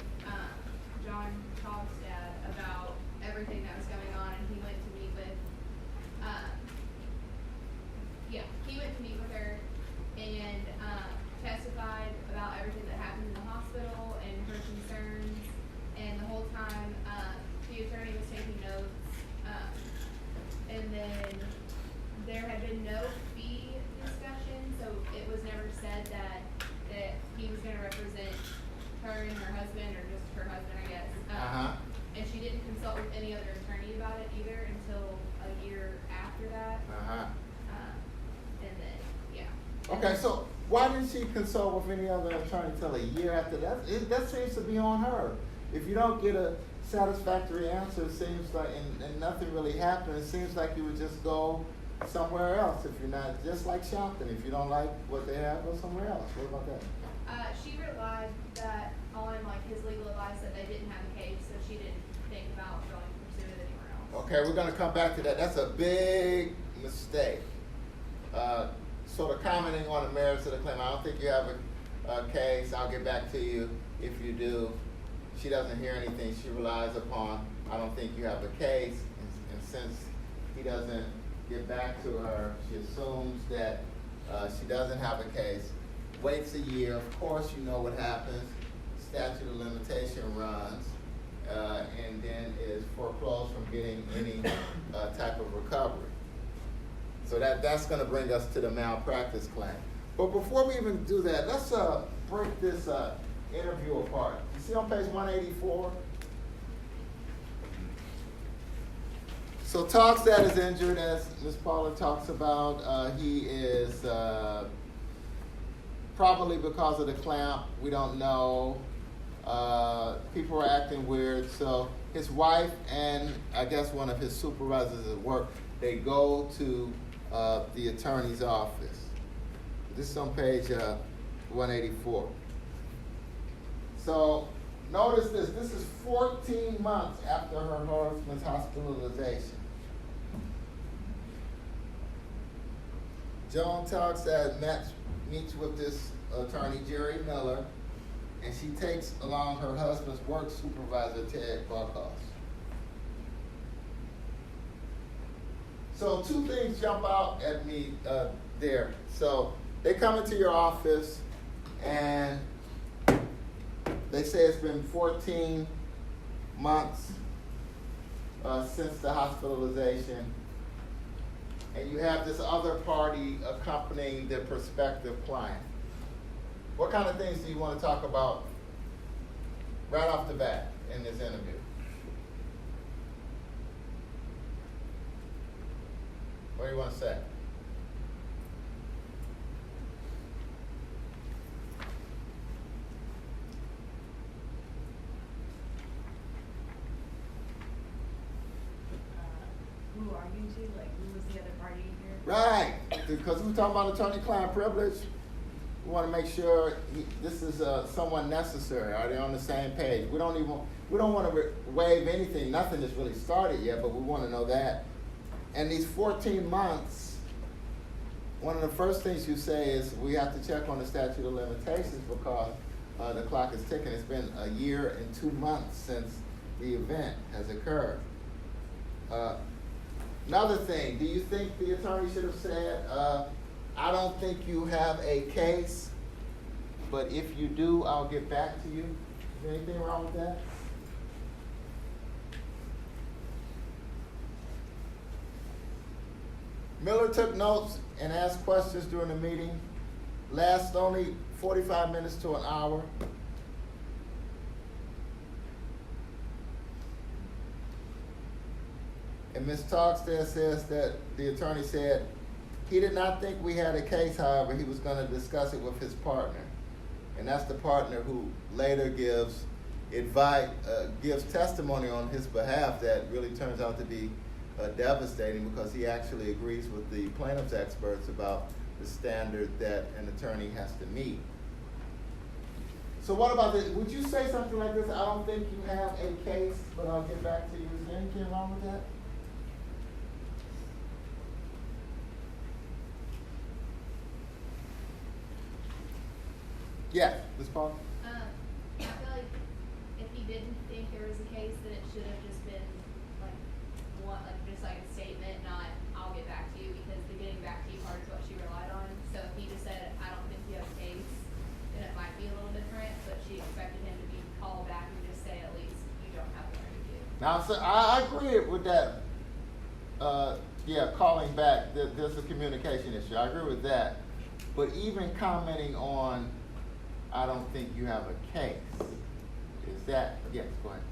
John Togstad about everything that was going on, and he went to meet with her and testified about everything that happened in the hospital and her concerns. And the whole time, the attorney was taking notes. And then there had been no fee discussion, so it was never said that he was gonna represent her and her husband, or just her husband, I guess. And she didn't consult with any other attorney about it either until a year after that. And then, yeah. Okay, so why didn't she consult with any other attorney till a year after that? That seems to be on her. If you don't get a satisfactory answer, it seems like, and nothing really happened, it seems like you would just go somewhere else if you're not, just like shopping. If you don't like what they have, go somewhere else. What about that? She relied on like his legal advice that they didn't have a case, so she didn't think about going to pursue it anywhere else. Okay, we're gonna come back to that. That's a big mistake. Sort of commenting on the merits of the claim. I don't think you have a case. I'll get back to you if you do. She doesn't hear anything. She relies upon, I don't think you have a case. And since he doesn't get back to her, she assumes that she doesn't have a case. Waits a year. Of course, you know what happens. Statute of limitation runs, and then is foreclosed from getting any type of recovery. So that's going to bring us to the malpractice claim. But before we even do that, let's break this interview apart. You see on page 184? So Togstad is injured, as Ms. Paula talks about. He is probably because of the clamp. We don't know. People are acting weird. So his wife and I guess one of his supervisors at work, they go to the attorney's office. This is on page 184. So notice this. This is 14 months after her husband's hospitalization. Joan Togstad meets with this attorney, Jerry Miller, and she takes along her husband's work supervisor, Ted Buckhouse. So two things jump out at me there. So they come into your office and they say it's been 14 months since the hospitalization, and you have this other party accompanying the prospective client. What kind of things do you want to talk about right off the bat in this interview? What do you want to say? Who are you two? Like, who was the other party here? Right, because we're talking about attorney-client privilege. We want to make sure this is someone necessary. Are they on the same page? We don't want to waive anything. Nothing has really started yet, but we want to know that. And these 14 months, one of the first things you say is we have to check on the statute of limitations because the clock is ticking. It's been a year and 2 months since the event has occurred. Another thing, do you think the attorney should have said, I don't think you have a case, but if you do, I'll get back to you? Is there anything wrong with that? Miller took notes and asked questions during the meeting. Lasts only 45 minutes to an hour. And Ms. Togstad says that the attorney said he did not think we had a case, however, he was going to discuss it with his partner. And that's the partner who later gives testimony on his behalf that really turns out to be devastating because he actually agrees with the plaintiff's experts about the standard that an attorney has to meet. So what about this? Would you say something like this? I don't think you have a case, but I'll get back to you. Is there anything wrong with that? Yes, Ms. Paul? I feel like if he didn't think there was a case, then it should have just been like just like a statement, not I'll get back to you, because the getting back to you part is what she relied on. So if he just said, I don't think you have a case, then it might be a little different, but she expected him to be called back and just say at least you don't have one to do. Now, so I agree with that. Yeah, calling back, there's a communication issue. I agree with that. But even commenting on, I don't think you have a case, is that, yes, go ahead.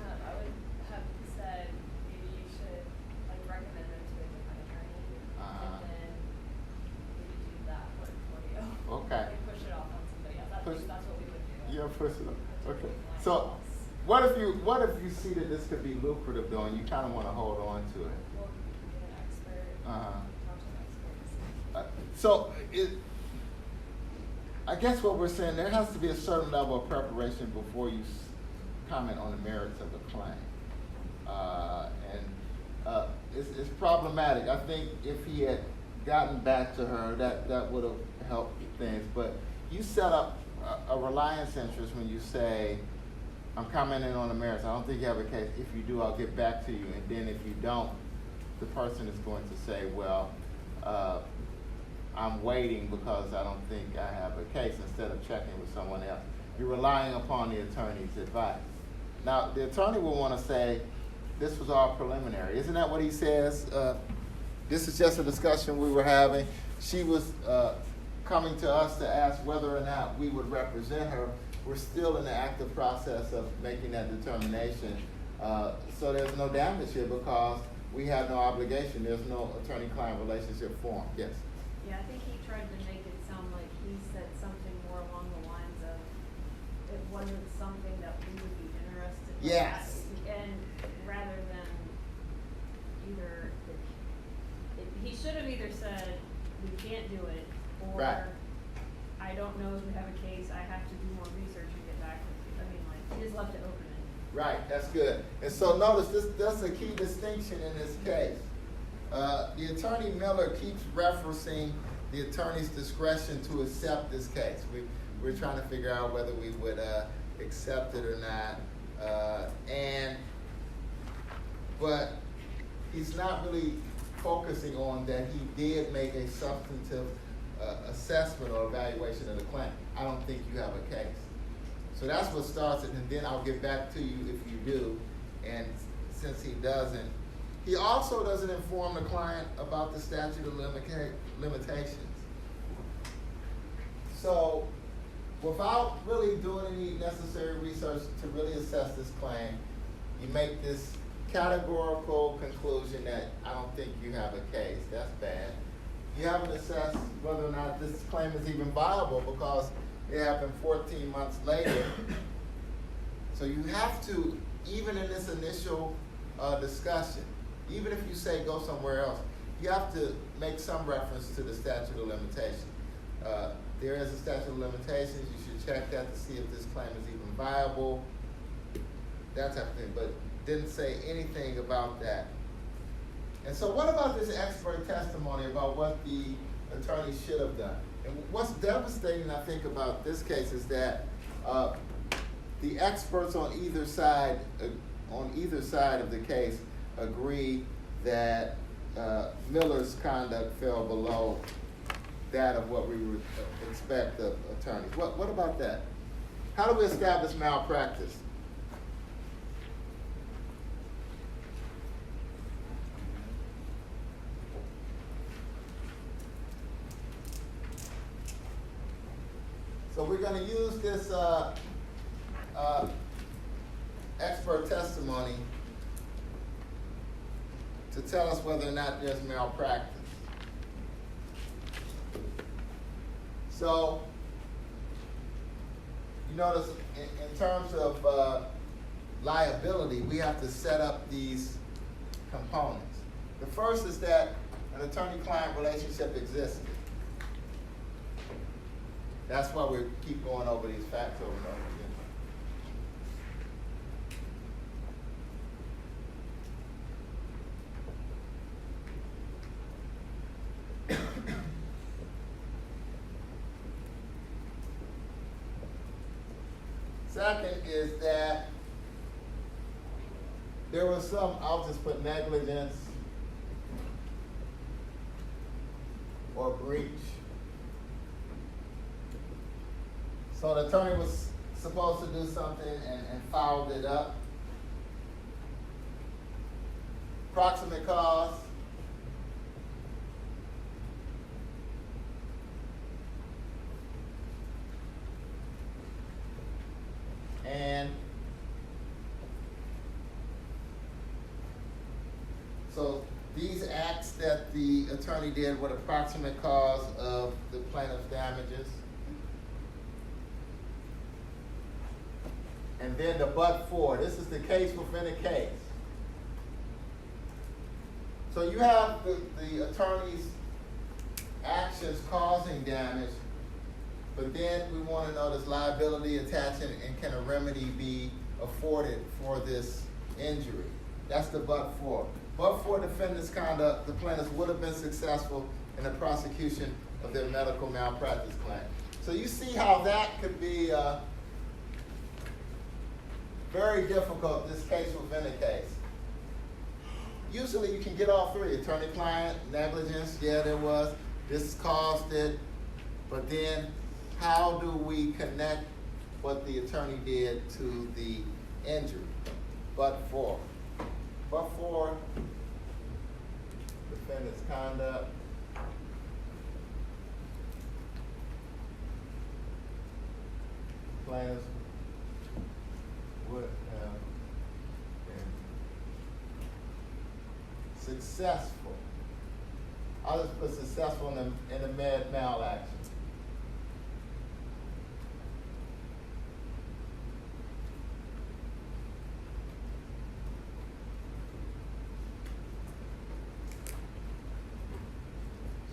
I would have said maybe you should like recommend them to a different attorney, and then maybe do that work for you. Okay. Like push it off on somebody else. That's what we would do. Yeah, push it up. Okay. Like, So, what if you see that this could be lucrative though, and you kind of want to hold on to it? Well, get an expert. Uh-huh. Talk to an expert. So, I guess what we're saying, there has to be a certain level of preparation before you comment on the merits of the claim. It's problematic. I think if he had gotten back to her, that would have helped things. But you set up a reliance interest when you say, I'm commenting on the merits. I don't think you have a case. If you do, I'll get back to you. And then if you don't, the person is going to say, well, I'm waiting because I don't think I have a case, instead of checking with someone else. You're relying upon the attorney's advice. Now, the attorney will want to say, this was all preliminary. Isn't that what he says? This is just a discussion we were having. She was coming to us to ask whether or not we would represent her. We're still in the active process of making that determination. So there's no damage here because we have no obligation. There's no attorney-client relationship formed. Yes? Yeah, I think he tried to make it sound like he said something more along the lines of, it wasn't something that we would be interested in. Yes. And rather than either, he should have either said, we can't do it, or Right. I don't know if we have a case, I have to do more research and get back with you. I mean, like, he just left it open. Right, that's good. And so notice, that's a key distinction in this case. The attorney Miller keeps referencing the attorney's discretion to accept this case. We're trying to figure out whether we would accept it or not. But he's not really focusing on that he did make a substantive assessment or evaluation of the claim. I don't think you have a case. So that's what starts it, and then I'll get back to you if you do. And since he doesn't, he also doesn't inform the client about the statute of limitations. So without really doing any necessary research to really assess this claim, you make this categorical conclusion that I don't think you have a case. That's bad. You haven't assessed whether or not this claim is even viable because it happened 14 months later. So you have to, even in this initial discussion, even if you say go somewhere else, you have to make some reference to the statute of limitations. There is a statute of limitations. You should check that to see if this claim is even viable, that type of thing, but didn't say anything about that. And so what about this expert testimony about what the attorney should have done? And what's devastating, I think, about this case is that the experts on either side of the case agree that Miller's conduct fell below that of what we would expect of attorneys. What about that? How do we establish malpractice? So we're going to use this expert testimony to tell us whether or not there's malpractice. So you notice in terms of liability, we have to set up these components. The first is that an attorney-client relationship existed. That's why we keep going over these facts over and over again. Second is that there was some, I'll just put negligence or breach. So the attorney was supposed to do something and fouled it up. Proximate cause. And so these acts that the attorney did were the proximate cause of the plaintiff's damages. And then the but for. This is the case within a case. So you have the attorney's actions causing damage, but then we want to know does liability attaching and can a remedy be afforded for this injury? That's the but for. But for defendant's conduct, the plaintiffs would have been successful in the prosecution of their medical malpractice claim. So you see how that could be very difficult, this case within a case. Usually you can get all three, attorney-client, negligence, yeah there was, this caused it, but then how do we connect what the attorney did to the injury? But for defendant's conduct, plaintiffs would have been successful. I'll just put successful in the med mal action.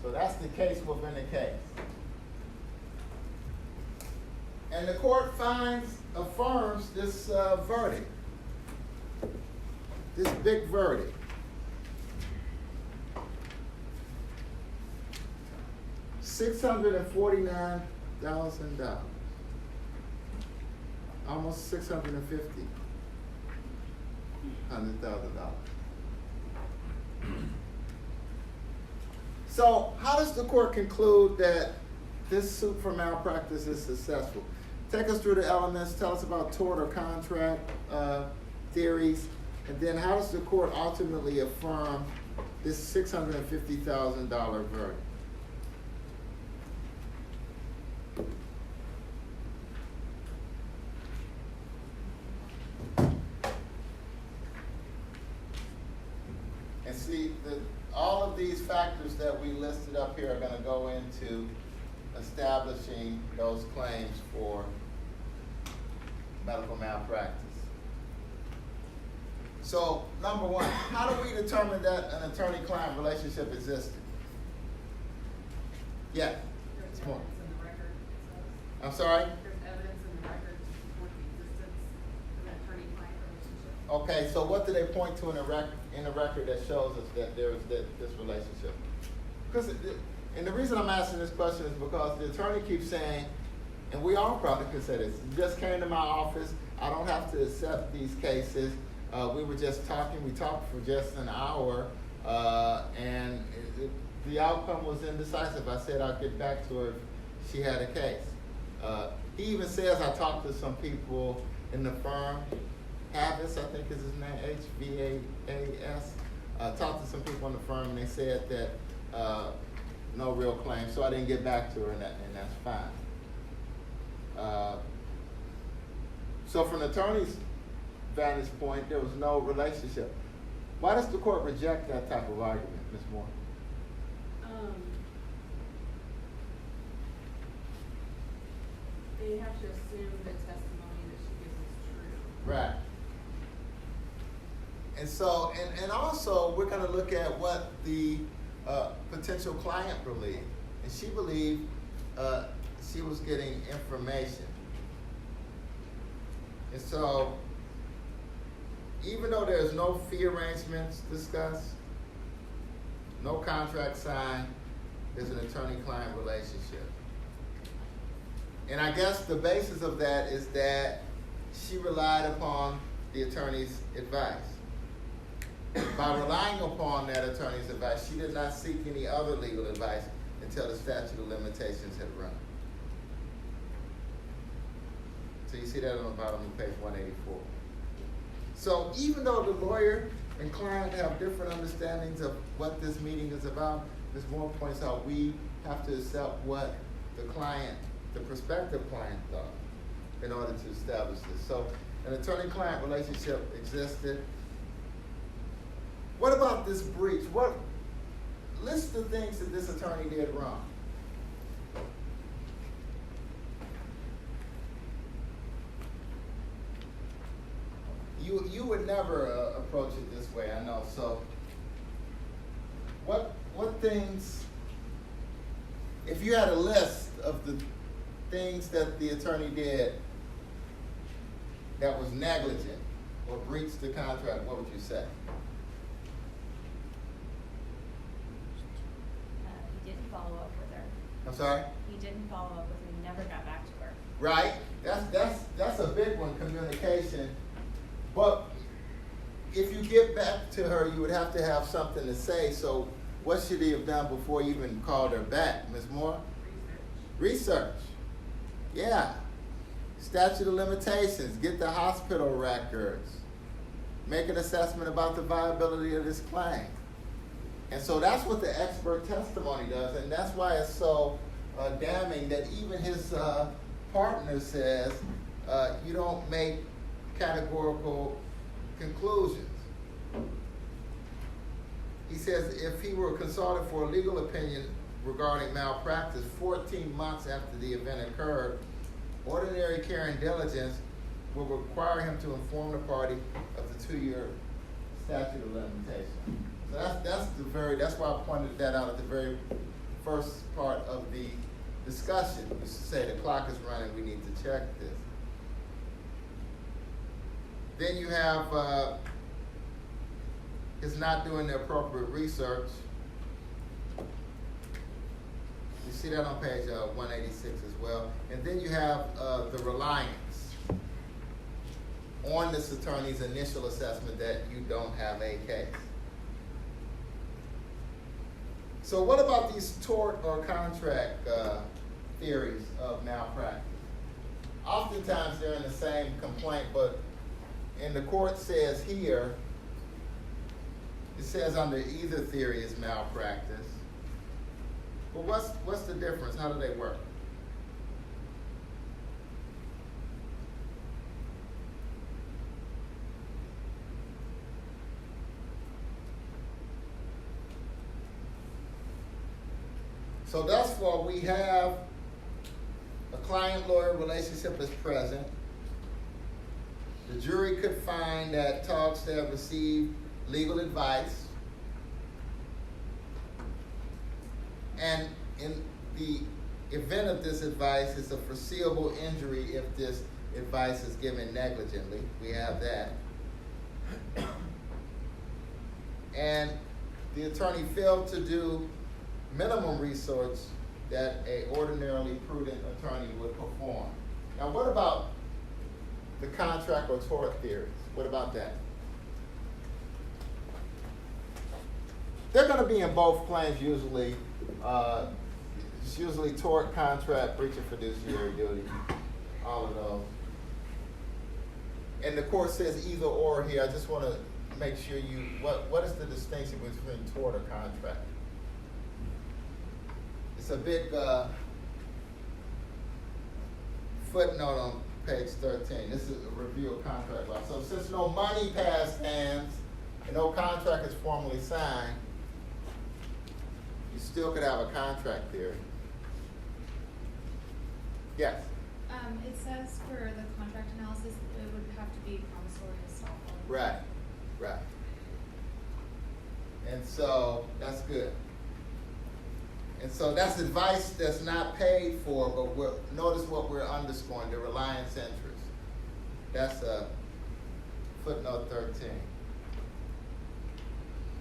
So that's the case within the case. And the court affirms this verdict, this big verdict. $649,000, almost $650,000. So how does the court conclude that this suit for malpractice is successful? Take us through the elements, tell us about tort or contract theories, and then how does the court ultimately affirm this $650,000 verdict? And see, all of these factors that we listed up here are going to go into establishing those claims for medical malpractice. So, number one, how do we determine that an attorney-client relationship existed? Yeah. There's It's more. evidence in the record, it says. I'm sorry? There's evidence in the record to support the existence of an attorney-client relationship. Okay, so what do they point to in the record that shows us that there is this relationship? And the reason I'm asking this question is because the attorney keeps saying, and we all probably can say this, you just came to my office, I don't have to accept these cases, we were just talking, we talked for just an hour, and the outcome was indecisive. I said I'd get back to her if she had a case. He even says I talked to some people in the firm, Havas, I think is his name, H-V-A-A-S. Talked to some people in the firm and they said that no real claim, so I didn't get back to her and that's fine. So from the attorney's vantage point, there was no relationship. Why does the court reject that type of argument, Ms. Moore? They have to assume the testimony that she gives is true. Right. And so, and also, we're going to look at what the potential client believed. And she believed she was getting information. And so, even though there's no fee arrangements discussed, no contract signed, there's an attorney-client relationship. And I guess the basis of that is that she relied upon the attorney's advice. By relying upon that attorney's advice, she did not seek any other legal advice until the statute of limitations had run. So you see that on the bottom of page 184. So even though the lawyer and client have different understandings of what this meeting is about, Ms. Moore points out we have to accept what the client, the prospective client thought in order to establish this. So an attorney-client relationship existed. What about this breach? List the things that this attorney did wrong. You would never approach it this way, I know. So what things, if you had a list of the things that the attorney did that was negligent or breached the contract, what would you say? He didn't follow up with her. I'm sorry? He didn't follow up with her, he never got back to her. Right? That's a big one, communication. But if you get back to her, you would have to have something to say. So what should he have done before you even called her back, Ms. Moore? Research. Yeah. Statute of limitations. Get the hospital records. Make an assessment about the viability of this claim. And so that's what the expert testimony does. And that's why it's so damning that even his partner says you don't make categorical conclusions. He says if he were consulted for a legal opinion regarding malpractice 14 months after the event occurred, ordinary care and diligence will require him to inform the party of the 2-year statute of limitation. So that's why I pointed that out at the very first part of the discussion. We say the clock is running, we need to check this. Then you have is not doing the appropriate research. You see that on page 186 as well. And then you have the reliance on this attorney's initial assessment that you don't have a case. So what about these tort or contract theories of malpractice? Oftentimes they're in the same complaint, but and the court says here, it says under either theory is malpractice. But what's the difference? How do they work? So thus far we have a client-lawyer relationship is present. The jury could find that Togstad received legal advice. And in the event of this advice, it's a foreseeable injury if this advice is given negligently. We have that. And the attorney failed to do minimum research that an ordinarily prudent attorney would perform. Now what about the contract or tort theories? What about that? They're going to be in both claims usually. It's usually tort, contract, breach of fiduciary duty, all of those. And the court says either or here. I just want to make sure what is the distinction between tort or contract? It's a big footnote on page 13. This is a review of contract law. So since no money passed hands and no contract is formally signed, you still could have a contract theory. Yes? It says for the contract analysis, it would have to be promissory estoppel. Right, right. And so that's good. And so that's advice that's not paid for, but notice what we're underscoring, the reliance interest. That's footnote 13.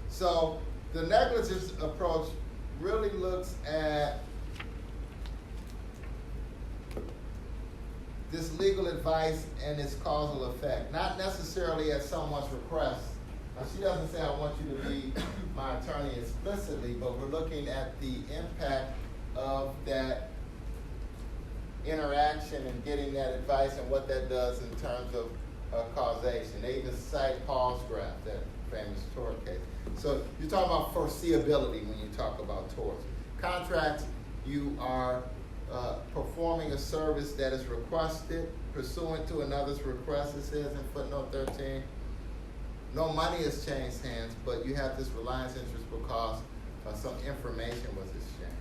So the negligence approach really looks at this legal advice and its causal effect, not necessarily at someone's request. Now, she doesn't say, I want you to be my attorney explicitly, but we're looking at the impact of that interaction and getting that advice and what that does in terms of causation. They even cite Paul's graph, that famous tort case. So you're talking about foreseeability when you talk about torts. Contracts, you are performing a service that is requested pursuant to another's request, it says in footnote 13. No money has changed hands, but you have this reliance interest because some information was exchanged.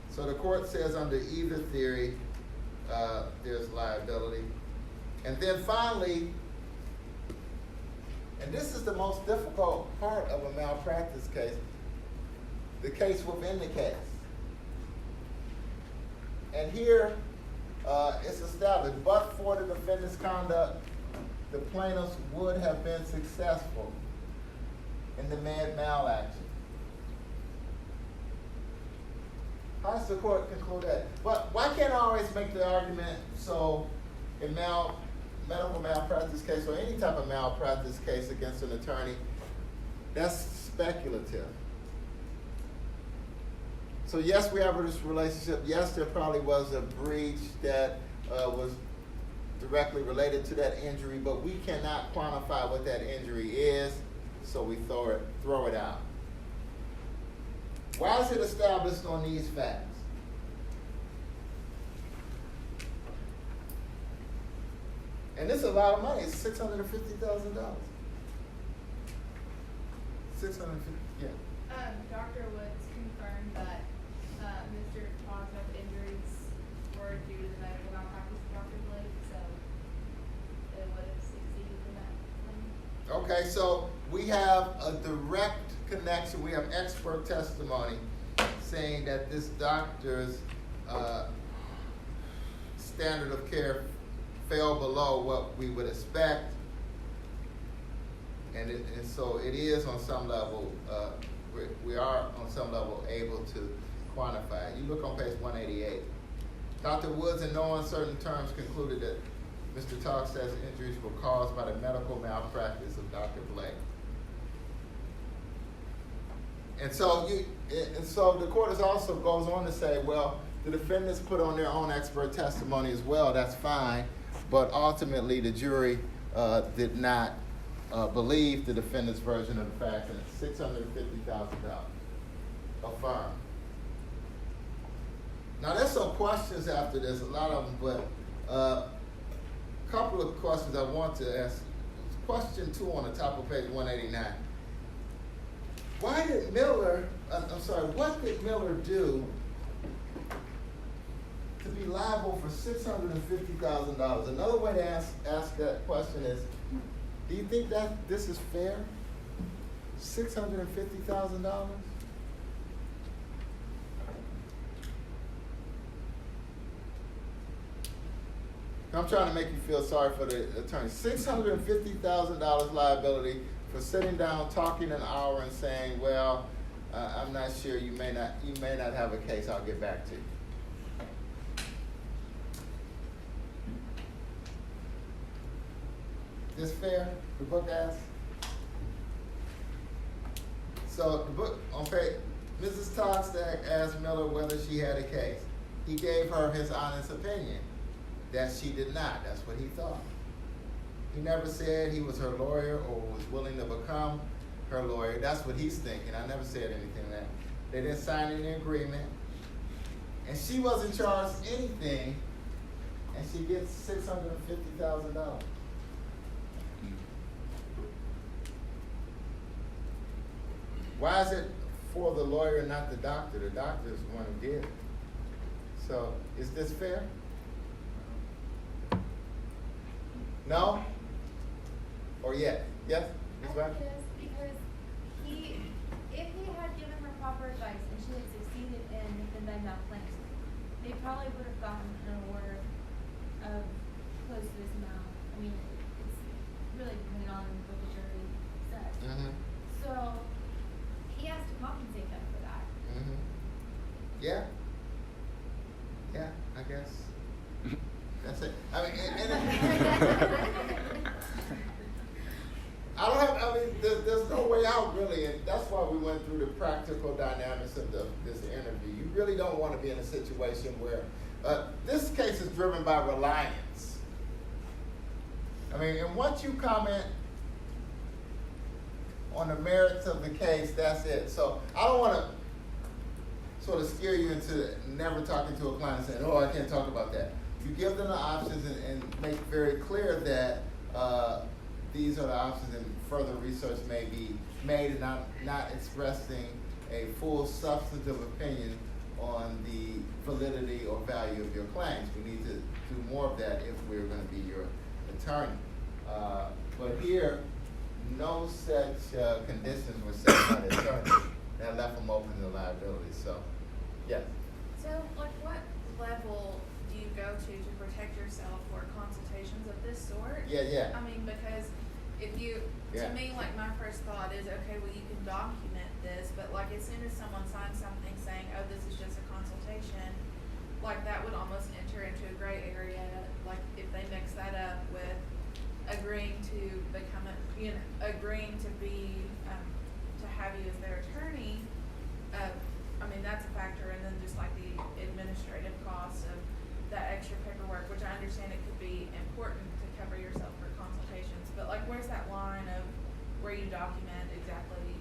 So the court says under either theory, there's liability. And then finally, and this is the most difficult part of a malpractice case, the case within the case. And here, it's established, but for the defendant's conduct, the plaintiffs would have been successful in the med-mal action. How does the court conclude that? But why can't I always make the argument, so in medical malpractice case or any type of malpractice case against an attorney, that's speculative. So yes, we have this relationship. Yes, there probably was a breach that was directly related to that injury, but we cannot quantify what that injury is, so we throw it out. Why is it established on these facts? And this is a lot of money. It's $650,000. $650,000, yeah. Dr. Woods confirmed that Mr. Tosno's injuries were due to the medical malpractice of Dr. Blake, so it would have succeeded in that claim. Okay, so we have a direct connection. We have expert testimony saying that this doctor's standard of care fell below what we would expect, and so it is on some level, we are on some level able to quantify it. You look on page 188. Dr. Woods, in no uncertain terms, concluded that Mr. Togstad's injuries were caused by the medical malpractice of Dr. Blake. And so the court also goes on to say, well, the defendants put on their own expert testimony as well, that's fine, but ultimately the jury did not believe the defendant's version of the facts, and it's $650,000. Affirmed. Now there's some questions after this, a lot of them, but a couple of questions I want to ask. Question 2 on the top of page 189. What did Miller do to be liable for $650,000? Another way to ask that question is, do you think that this is fair? $650,000? I'm trying to make you feel sorry for the attorney. $650,000 liability for sitting down, talking an hour, and saying, "Well, I'm not sure. You may not have a case. I'll get back to you." This fair? The book asks. So the book on page, Mrs. Togstad asked Miller whether she had a case. He gave her his honest opinion that she did not. That's what he thought. He never said he was her lawyer or was willing to become her lawyer. That's what he's thinking. I never said anything like that. They didn't sign any agreement. And she wasn't charged anything, and she gets $650,000. Why is it for the lawyer and not the doctor? The doctor is the one who did it. So, is this fair? No? Or yes? Yes? Ms. I Wagner? think it is because if he had given her proper advice and she had succeeded it in and then now claims, they probably would have gotten an award of close to this amount. I mean, it's really depending on what the jury says. Mm-hmm. So, he has to compensate them for that. Mm-hmm. Yeah. Yeah, I guess. That's it. I mean, I don't have, I mean, there's no way out really, and that's why we went through the practical dynamics of this interview. You really don't want to be in a situation where, this case is driven by reliance. I mean, and once you comment on the merits of the case, that's it. So I don't want to sort of steer you into never talking to a client and saying, oh, I can't talk about that. You give them the options and make very clear that these are the options and further research may be made, and not expressing a full substantive opinion on the validity or value of your claims. We need to do more of that if we're going to be your attorney. But here, no such conditions were set by the attorney that left them open to liability. So, yes. So, like, what level do you go to protect yourself for consultations of this sort? Yeah. I mean, because if you, Yeah. to me, like, my first thought is, okay, well, you can document this, but, like, as soon as someone signs something saying, oh, this is just a consultation, like, that would almost enter into a gray area, like, if they mix that up with agreeing to become agreeing to be, to have you as their attorney, I mean, that's a factor, and then just like the administrative cost of that extra paperwork, which I understand it could be important to cover yourself for consultations, but like, where's that line of where you document exactly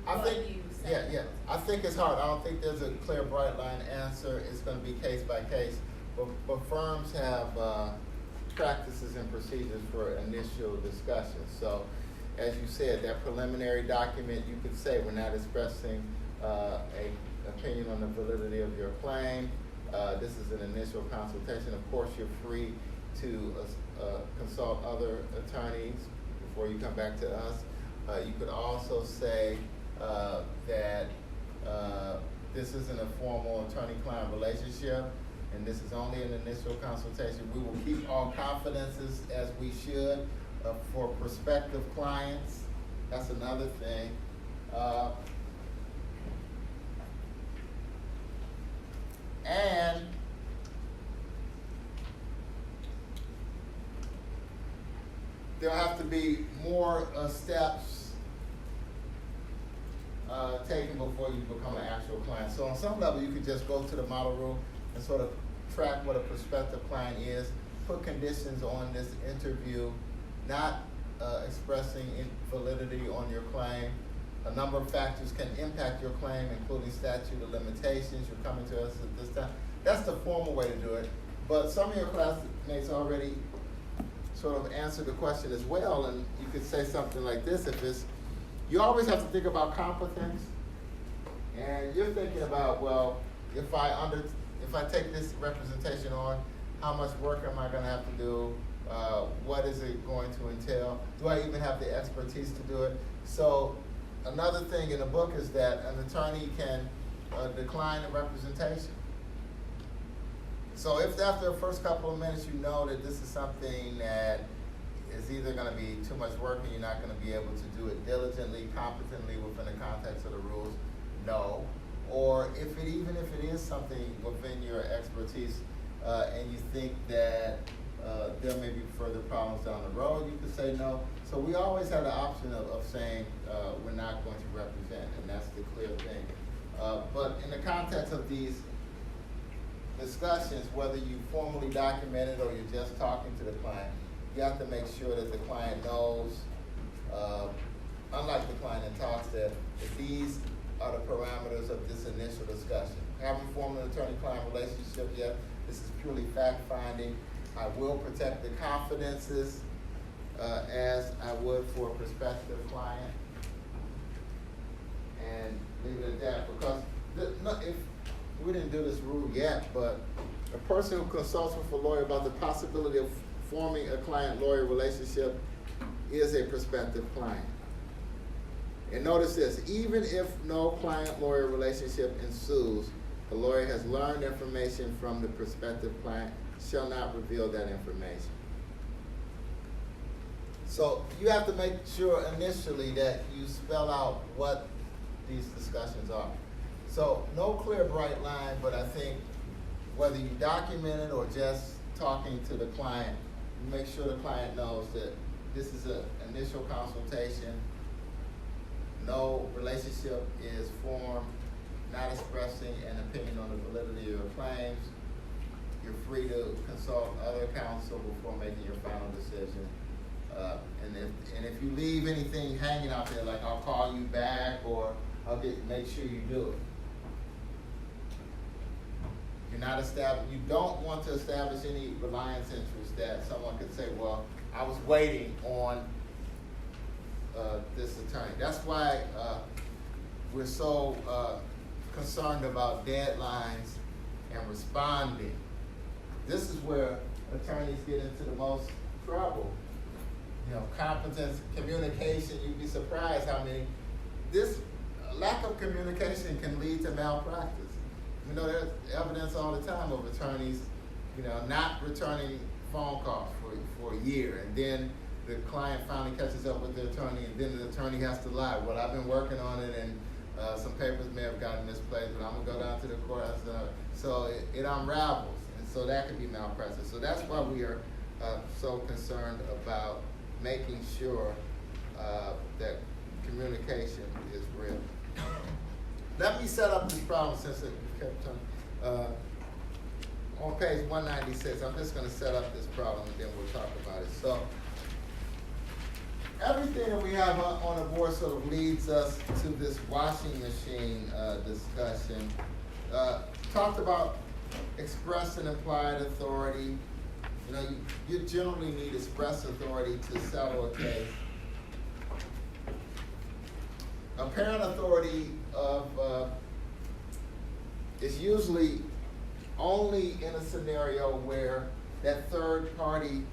what you say? Yeah. I think it's hard. I don't think there's a clear, bright line answer. It's going to be case by case, but firms have practices and procedures for initial discussions. So, as you said, that preliminary document, you could say we're not expressing a opinion on the validity of your claim. This is an initial consultation. Of course, you're free to consult other attorneys before you come back to us. You could also say that this isn't a formal attorney-client relationship, and this is only an initial consultation. We will keep all confidences as we should for prospective clients. That's another thing. And there'll have to be more steps taken before you become an actual client. So on some level, you could just go to the model room and sort of track what a prospective client is, put conditions on this interview, not expressing validity on your claim. A number of factors can impact your claim, including statute of limitations. You're coming to us at this time. That's the formal way to do it. But some of your classmates already sort of answered the question as well, and you could say something like this. You always have to think about competence, and you're thinking about, well, if I take this representation on, how much work am I going to have to do? What is it going to entail? Do I even have the expertise to do it? So another thing in the book is that an attorney can decline a representation. So if after the first couple of minutes you know that this is something that is either going to be too much work and you're not going to be able to do it diligently, competently within the context of the rules, no. Or even if it is something within your expertise and you think that there may be further problems down the road, you could say no. So we always have the option of saying we're not going to represent, and that's the clear thing. But in the context of these discussions, whether you formally document it or you're just talking to the client, you have to make sure that the client knows, unlike the client that talks, that these are the parameters of this initial discussion. Haven't formed an attorney-client relationship yet. This is purely fact-finding. I will protect the confidences as I would for a prospective client, and leave it at that. Because if we didn't do this rule yet, but a person who consults with a lawyer about the possibility of forming a client-lawyer relationship is a prospective client. And notice this, even if no client-lawyer relationship ensues, the lawyer has learned information from the prospective client, shall not reveal that information. So you have to make sure initially that you spell out what these discussions are. So no clear, bright line, but I think whether you document it or just talking to the client, make sure the client knows that this is an initial consultation. No relationship is formed, not expressing an opinion on the validity of your claims. You're free to consult other counsel before making your final decision. And if you leave anything hanging out there, like I'll call you back or make sure you do it. You don't want to establish any reliance interest that someone could say, well, I was waiting on this attorney. That's why we're so concerned about deadlines and responding. This is where attorneys get into the most trouble. You know, competence, communication, you'd be surprised how many, this lack of communication can lead to malpractice. You know, there's evidence all the time of attorneys, you know, not returning phone calls for a year, and then the client finally catches up with the attorney, and then the attorney has to lie. Well, I've been working on it, and some papers may have gotten misplaced, but I'm gonna go down to the courthouse. So it unravels, and so that could be malpractice. So that's why we are so concerned about making sure that communication is real. Let me set up this problem since it kept on page 196. I'm just going to set up this problem and then we'll talk about it. So everything that we have on the board sort of leads us to this washing machine discussion. Talked about express and implied authority. You know, you generally need express authority to settle a case. Apparent authority is usually only in a scenario where that third party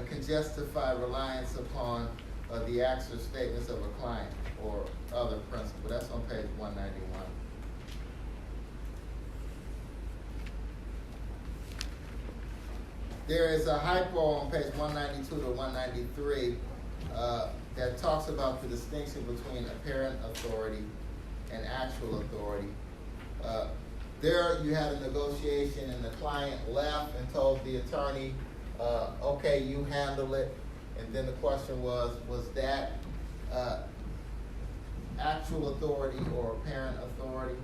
can justify reliance upon the acts or statements of a client or other principle. That's on page 191. There is a hypo on page 192 to 193 that talks about the distinction between apparent authority and actual authority. There you had a negotiation and the client left and told the attorney, okay, you handle it. And then the question was that actual authority or apparent authority?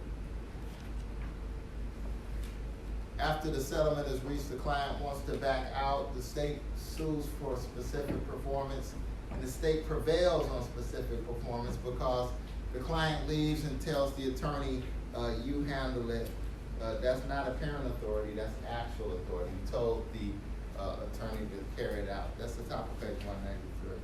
After the settlement is reached, the client wants to back out. The state sues for specific performance, and the state prevails on specific performance because the client leaves and tells the attorney, you handle it. That's not apparent authority, that's actual authority. You told the attorney to carry it out. That's the top of page 193.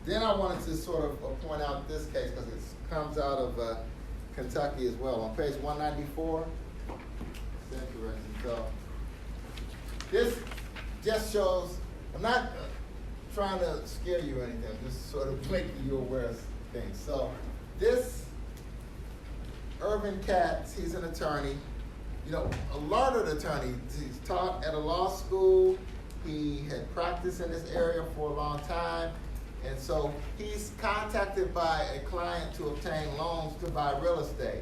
Then I wanted to sort of point out this case because it comes out of Kentucky as well. On page 194, it's interesting. So this just shows, I'm not trying to scare you or anything, I'm just sort of making you aware of things. So this Irvin Katz, he's an attorney, you know, a learned attorney. He's taught at a law school. He had practiced in this area for a long time. And so he's contacted by a client to obtain loans to buy real estate.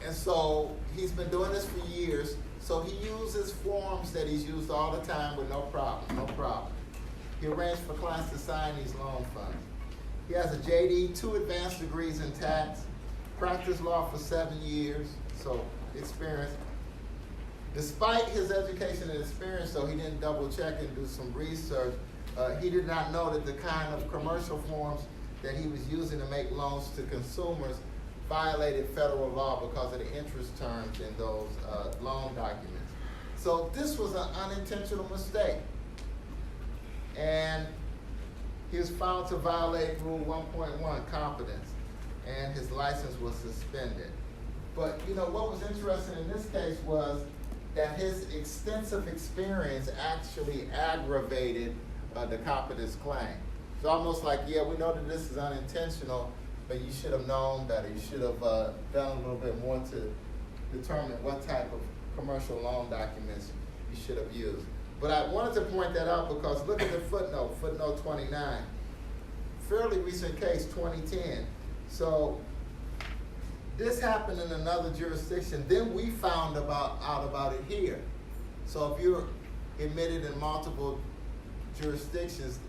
And so he's been doing this for years. So he uses forms that he's used all the time with no problem. He arranged for clients to sign these loan funds. He has a JD, 2 advanced degrees in tax, practiced law for 7 years, so experience. Despite his education and experience, though, he didn't double check and do some research. He did not know that the kind of commercial forms that he was using to make loans to consumers violated federal law because of the interest terms in those loan documents. So this was an unintentional mistake. And he was found to violate Rule 1.1, competence, and his license was suspended. But you know, what was interesting in this case was that his extensive experience actually aggravated the competence claim. It's almost like, yeah, we know that this is unintentional, but you should have known better. You should have done a little bit more to determine what type of commercial loan documents you should have used. But I wanted to point that out because look at the footnote, footnote 29. Fairly recent case, 2010. So this happened in another jurisdiction. Then we found out about it here. So if you're admitted in multiple jurisdictions,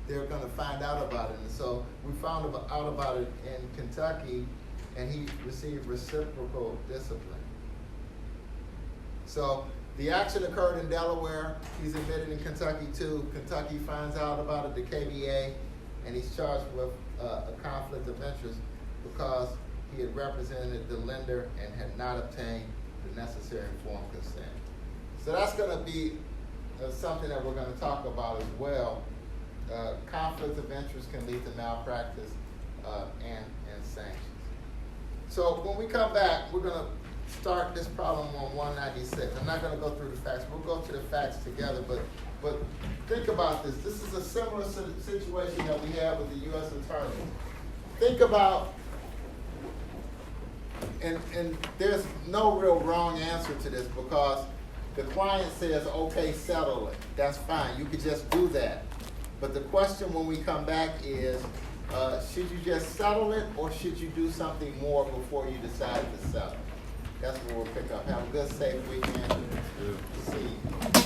they're going to find out about it. And so we found out about it in Kentucky, and he received reciprocal discipline. So the action occurred in Delaware. He's admitted in Kentucky too. Kentucky finds out about it, the KBA, and he's charged with a conflict of interest because he had represented the lender and had not obtained the necessary informed consent. So that's going to be something that we're going to talk about as well. Conflict of interest can lead to malpractice and sanctions. So when we come back, we're going to start this problem on 196. I'm not going to go through the facts. We'll go to the facts together, but think about this. This is a similar situation that we have with the U.S. Attorney. Think about, and there's no real wrong answer to this because the client says, okay, settle it. That's fine. You could just do that. But the question when we come back is, should you just settle it or should you do something more before you decide to settle? That's where we'll pick up. Have a good, safe weekend. See you.